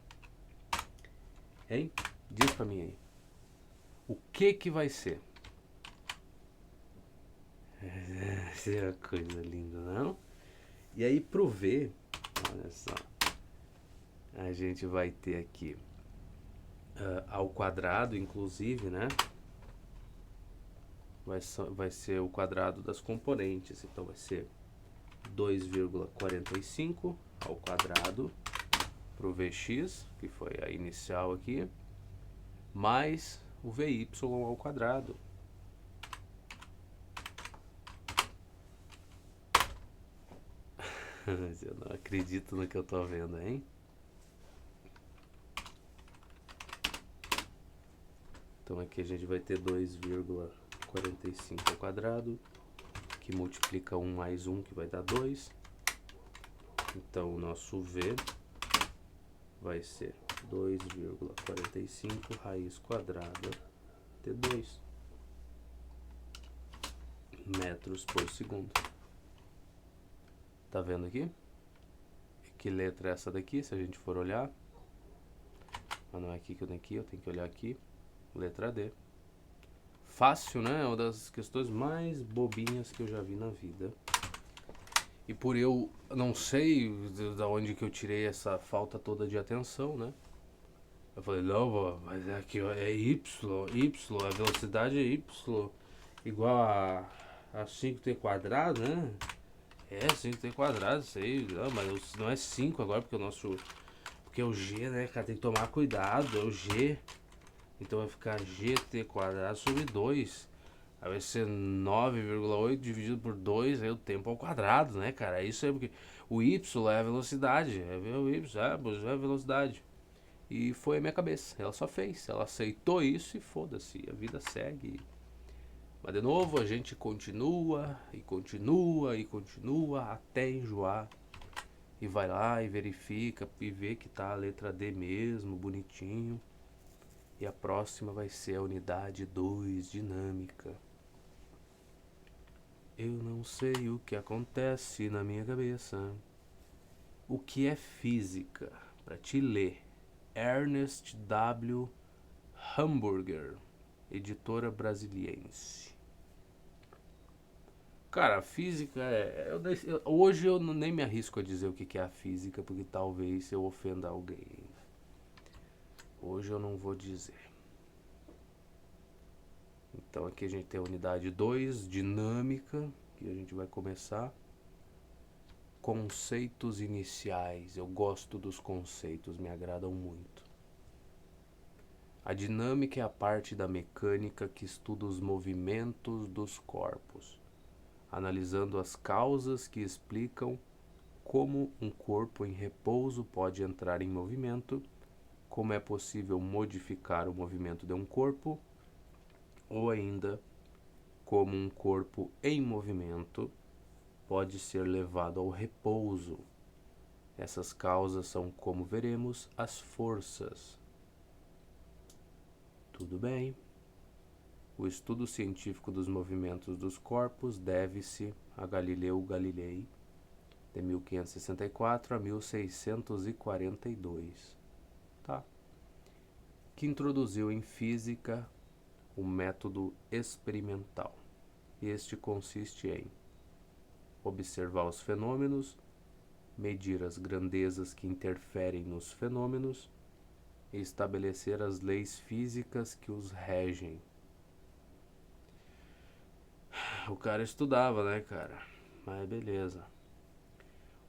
Hein? Diz pra mim aí. O que vai ser? Isso é uma coisa linda, não? E aí pro V, olha só. A gente vai ter aqui ao quadrado, inclusive, né? Vai ser o quadrado das componentes. Então vai ser 2,45 ao quadrado pro Vx, que foi a inicial aqui, mais o Vy ao quadrado. Mas eu não acredito no que eu tô vendo, hein? Então aqui a gente vai ter 2,45 ao quadrado, que multiplica 1 mais 1, que vai dar 2. Então o nosso V vai ser 2,45 raiz quadrada de 2 metros por segundo. Tá vendo aqui? Que letra é essa daqui, se a gente for olhar? Mas não é aqui que eu tenho que ir, eu tenho que olhar aqui. Letra D. fácil, né? É uma das questões mais bobinhas que eu já vi na vida. E por eu não sei da onde que eu tirei essa falta toda de atenção, né? Eu falei, não, vô, mas é aqui ó, é Y, a velocidade é Y, igual a 5t quadrado, né? É, 5t quadrado, isso aí, não, mas não é 5 agora, porque o nosso. Porque é o G, né, cara? Tem que tomar cuidado, é o G. Então vai ficar gt quadrado sobre 2. Aí vai ser 9,8 dividido por 2, aí o tempo ao quadrado, né, cara? Isso é porque o y é a velocidade, é o y, é a velocidade. E foi a minha cabeça, ela só fez, ela aceitou isso e foda-se, a vida segue. Mas de novo a gente continua e continua e continua até enjoar. E vai lá e verifica e vê que tá a letra D mesmo, bonitinho. E a próxima vai ser a unidade 2, dinâmica. Eu não sei o que acontece na minha cabeça. O que é física? Para te ler. Ernest W. Hamburger, editora brasiliense. Cara, a física é. Hoje eu nem me arrisco a dizer o que é a física, porque talvez eu ofenda alguém. Hoje eu não vou dizer. Então aqui a gente tem a unidade 2, dinâmica, que a gente vai começar. Conceitos iniciais. Eu gosto dos conceitos, me agradam muito. A dinâmica é a parte da mecânica que estuda os movimentos dos corpos, analisando as causas que explicam como um corpo em repouso pode entrar em movimento, como é possível modificar o movimento de um corpo, ou ainda como um corpo em movimento pode ser levado ao repouso. Essas causas são, como veremos, as forças. Tudo bem. O estudo científico dos movimentos dos corpos deve-se a Galileu Galilei, de 1564 a 1642, tá? Que introduziu em física o método experimental. Este consiste em observar os fenômenos, medir as grandezas que interferem nos fenômenos e estabelecer as leis físicas que os regem. O cara estudava, né, cara? Mas beleza.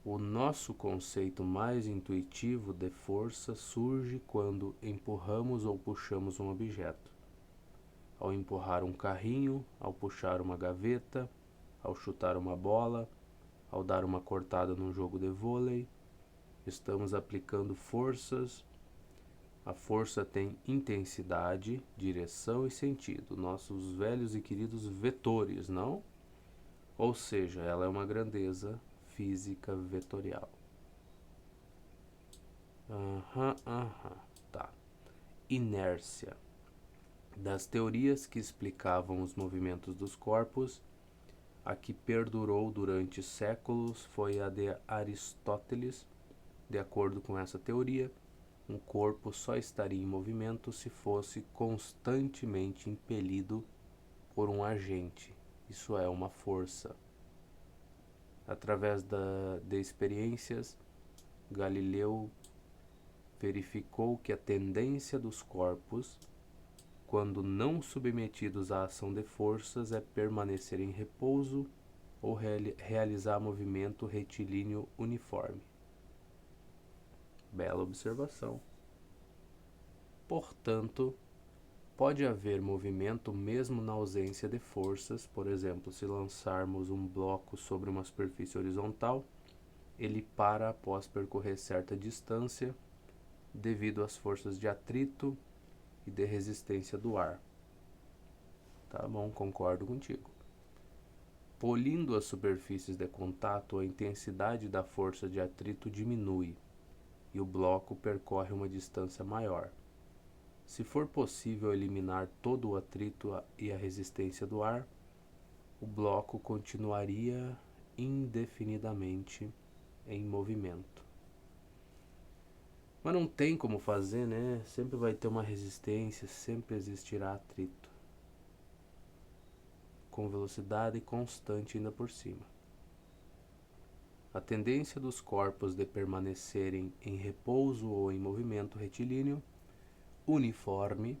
O nosso conceito mais intuitivo de força surge quando empurramos ou puxamos um objeto. Ao empurrar um carrinho, ao puxar uma gaveta, ao chutar uma bola, ao dar uma cortada num jogo de vôlei, estamos aplicando forças. A força tem intensidade, direção e sentido, nossos velhos e queridos vetores, não? Ou seja, ela é uma grandeza física vetorial. Tá. Inércia. Das teorias que explicavam os movimentos dos corpos, a que perdurou durante séculos foi a de Aristóteles. De acordo com essa teoria, um corpo só estaria em movimento se fosse constantemente impelido por um agente, isso é, uma força. Através de experiências, Galileu verificou que a tendência dos corpos, quando não submetidos à ação de forças, é permanecer em repouso ou realizar movimento retilíneo uniforme. Bela observação. Portanto, pode haver movimento mesmo na ausência de forças. Por exemplo, se lançarmos um bloco sobre uma superfície horizontal, ele para após percorrer certa distância devido às forças de atrito e de resistência do ar. Tá bom, concordo contigo. Polindo as superfícies de contato, a intensidade da força de atrito diminui e o bloco percorre uma distância maior. Se for possível eliminar todo o atrito e a resistência do ar, o bloco continuaria indefinidamente em movimento. Mas não tem como fazer, né? Sempre vai ter uma resistência, sempre existirá atrito. com velocidade constante ainda por cima. A tendência dos corpos de permanecerem em repouso ou em movimento retilíneo uniforme,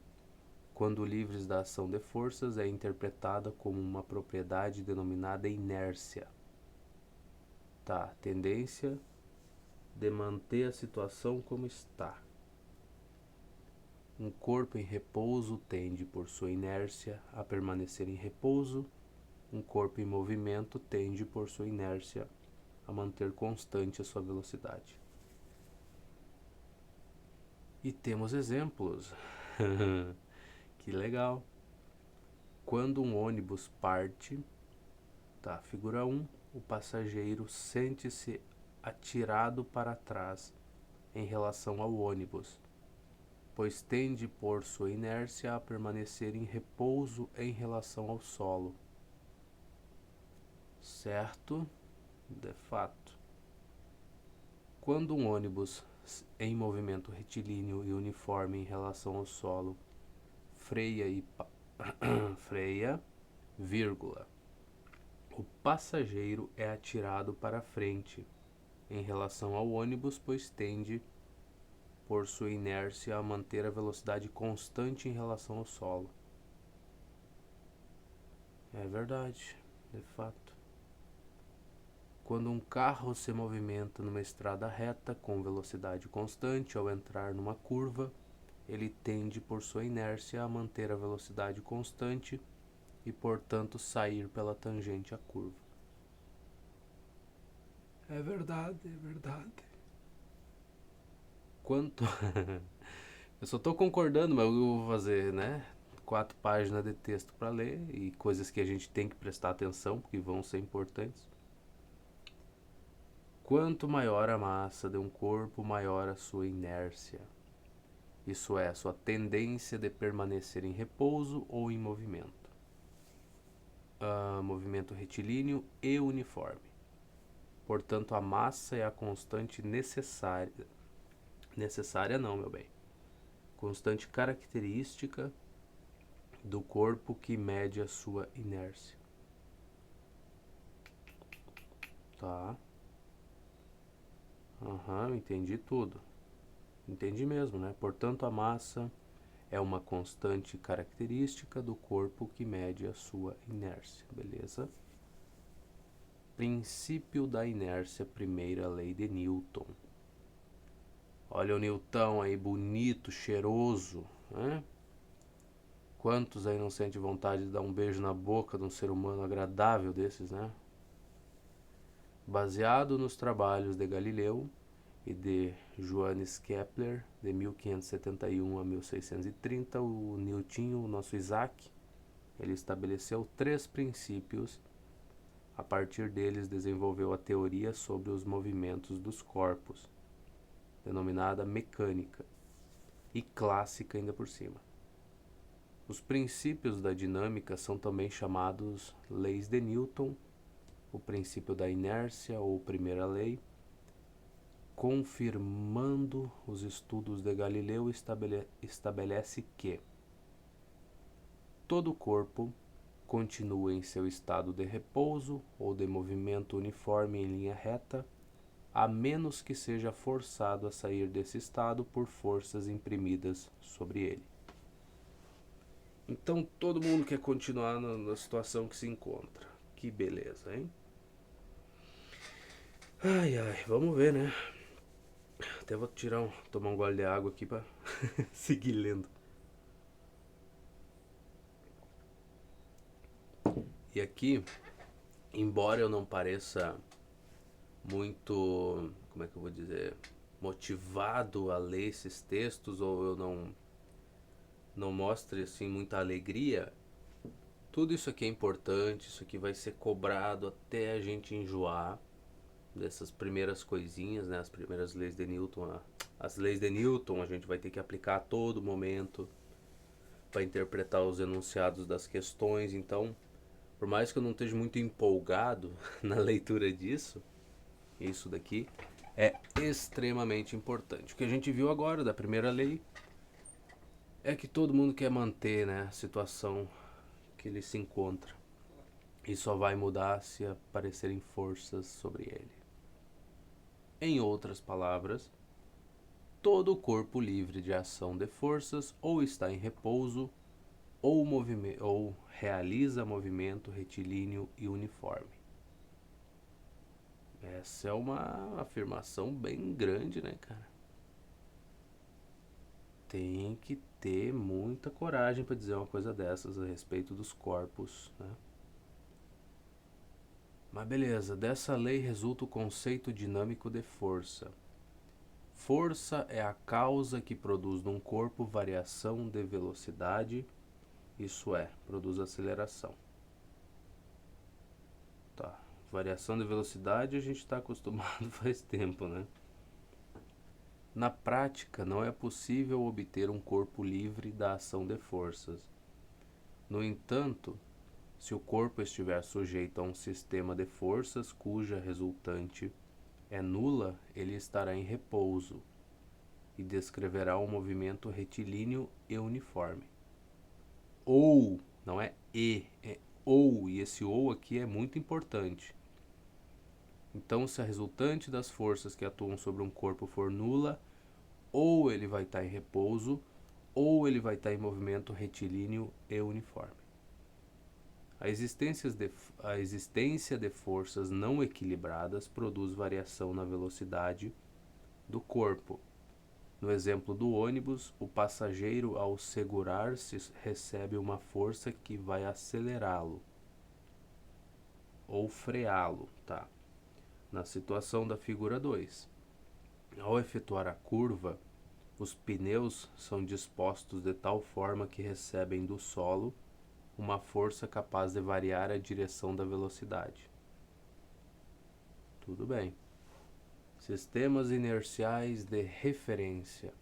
quando livres da ação de forças, é interpretada como uma propriedade denominada inércia. Tá, tendência de manter a situação como está. Um corpo em repouso tende, por sua inércia, a permanecer em repouso. Um corpo em movimento tende, por sua inércia, a manter constante a sua velocidade. E temos exemplos. Que legal. Quando um ônibus parte, tá, figura 1, o passageiro sente-se atirado para trás em relação ao ônibus, pois tende por sua inércia a permanecer em repouso em relação ao solo. Certo? De fato. Quando um ônibus em movimento retilíneo e uniforme em relação ao solo freia, vírgula, o passageiro é atirado para frente em relação ao ônibus, pois tende, por sua inércia, a manter a velocidade constante em relação ao solo. É verdade, de fato. Quando um carro se movimenta numa estrada reta com velocidade constante ao entrar numa curva, ele tende, por sua inércia, a manter a velocidade constante e, portanto, sair pela tangente à curva. É verdade, é verdade. Quanto... Eu só estou concordando, mas eu vou fazer, né? 4 páginas de texto para ler e coisas que a gente tem que prestar atenção, porque vão ser importantes. Quanto maior a massa de um corpo, maior a sua inércia. Isso é, a sua tendência de permanecer em repouso ou em movimento. Movimento retilíneo e uniforme. Portanto, a massa é a constante necessária. Necessária não, meu bem. Constante característica do corpo que mede a sua inércia. Tá. Entendi tudo. Entendi mesmo, né? Portanto, a massa é uma constante característica do corpo que mede a sua inércia. Beleza? Princípio da inércia, primeira lei de Newton. Olha o Newton aí, bonito, cheiroso, né? Quantos aí não sentem vontade de dar um beijo na boca de um ser humano agradável desses, né? Baseado nos trabalhos de Galileu e de Johannes Kepler, de 1571 a 1630, o Newton, o nosso Isaac, ele estabeleceu 3 princípios. A partir deles, desenvolveu a teoria sobre os movimentos dos corpos, denominada mecânica, e clássica ainda por cima. Os princípios da dinâmica são também chamados leis de Newton, o princípio da inércia ou primeira lei. Confirmando os estudos de Galileu, estabelece que todo corpo continua em seu estado de repouso ou de movimento uniforme em linha reta, a menos que seja forçado a sair desse estado por forças imprimidas sobre ele. Então todo mundo quer continuar na situação que se encontra. Que beleza, hein? Ai, vamos ver, né? Até vou tomar um gole de água aqui pra seguir lendo. E aqui, embora eu não pareça muito, como é que eu vou dizer, motivado a ler esses textos, ou eu não mostre assim muita alegria, tudo isso aqui é importante, isso aqui vai ser cobrado até a gente enjoar dessas primeiras coisinhas, né? As primeiras leis de Newton. As leis de Newton a gente vai ter que aplicar a todo momento para interpretar os enunciados das questões. Então, por mais que eu não esteja muito empolgado na leitura disso, isso daqui é extremamente importante. O que a gente viu agora da primeira lei é que todo mundo quer manter, né, a situação que ele se encontra. e só vai mudar se aparecerem forças sobre ele. Em outras palavras, todo corpo livre de ação de forças ou está em repouso ou realiza movimento retilíneo e uniforme. Essa é uma afirmação bem grande, né, cara? Tem que ter muita coragem para dizer uma coisa dessas a respeito dos corpos, né? Mas beleza, dessa lei resulta o conceito dinâmico de força. Força é a causa que produz num corpo variação de velocidade, isso é, produz aceleração. Tá, variação de velocidade a gente está acostumado faz tempo, né? Na prática, não é possível obter um corpo livre da ação de forças. No entanto, se o corpo estiver sujeito a um sistema de forças cuja resultante é nula, ele estará em repouso e descreverá um movimento retilíneo e uniforme. Ou, não é e, é ou, e esse ou aqui é muito importante. Então, se a resultante das forças que atuam sobre um corpo for nula, ou ele vai estar em repouso, ou ele vai estar em movimento retilíneo e uniforme. A existência de forças não equilibradas produz variação na velocidade do corpo. No exemplo do ônibus, o passageiro, ao segurar-se, recebe uma força que vai acelerá-lo ou freá-lo, tá? Na situação da figura 2, ao efetuar a curva, os pneus são dispostos de tal forma que recebem do solo uma força capaz de variar a direção da velocidade. Tudo bem. Sistemas inerciais de referência.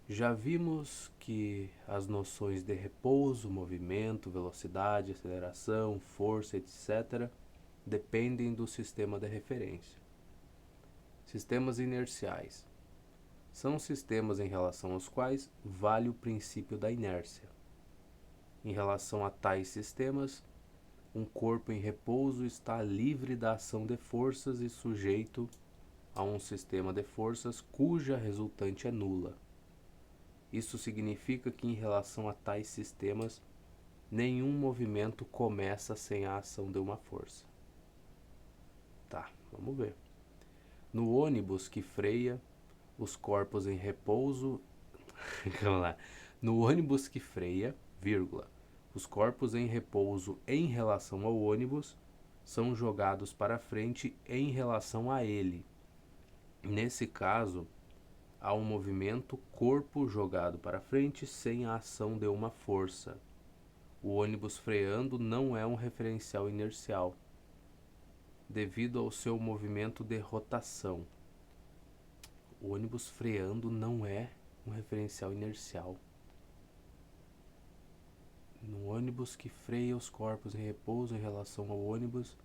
Já vimos que as noções de repouso, movimento, velocidade, aceleração, força, etc., dependem do sistema de referência. Sistemas inerciais são sistemas em relação aos quais vale o princípio da inércia. Em relação a tais sistemas, um corpo em repouso está livre da ação de forças e sujeito a um sistema de forças cuja resultante é nula. Isso significa que, em relação a tais sistemas, nenhum movimento começa sem a ação de uma força. Tá, vamos ver. No ônibus que freia, os corpos em repouso. Vamos lá. No ônibus que freia, vírgula, os corpos em repouso em relação ao ônibus são jogados para frente em relação a ele. Nesse caso, há um movimento corpo jogado para frente sem a ação de uma força. O ônibus freando não é um referencial inercial, devido ao seu movimento de rotação. O ônibus freando não é um referencial inercial. No ônibus que freia, os corpos em repouso em relação ao ônibus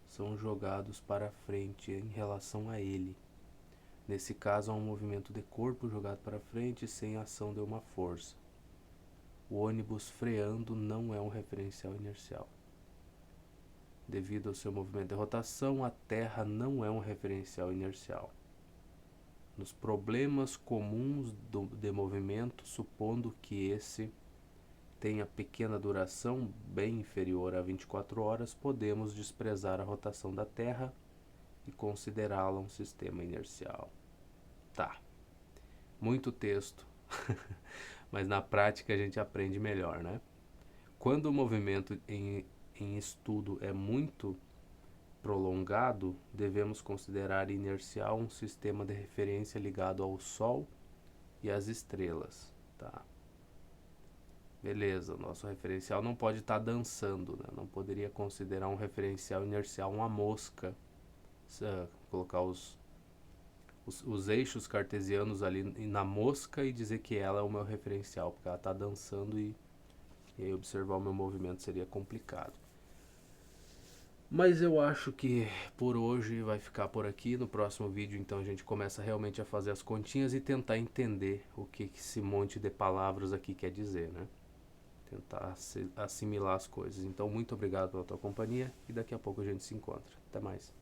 são jogados para frente em relação a ele. Nesse caso, há um movimento de corpo jogado para frente sem a ação de uma força. O ônibus freando não é um referencial inercial. Devido ao seu movimento de rotação, a Terra não é um referencial inercial. Nos problemas comuns de movimento, supondo que esse tenha pequena duração, bem inferior a 24 horas, podemos desprezar a rotação da Terra e considerá-la um sistema inercial. Tá, muito texto, mas na prática a gente aprende melhor, né? Quando o movimento em estudo é muito prolongado, devemos considerar inercial um sistema de referência ligado ao Sol e às estrelas, tá? Beleza, nosso referencial não pode estar dançando, né? Não poderia considerar um referencial inercial uma mosca, colocar os eixos cartesianos ali na mosca e dizer que ela é o meu referencial, porque ela está dançando e aí observar o meu movimento seria complicado. Mas eu acho que por hoje vai ficar por aqui. No próximo vídeo, então, a gente começa realmente a fazer as continhas e tentar entender o que esse monte de palavras aqui quer dizer, né? tentar assimilar as coisas. Então, muito obrigado pela tua companhia e daqui a pouco a gente se encontra. Até mais.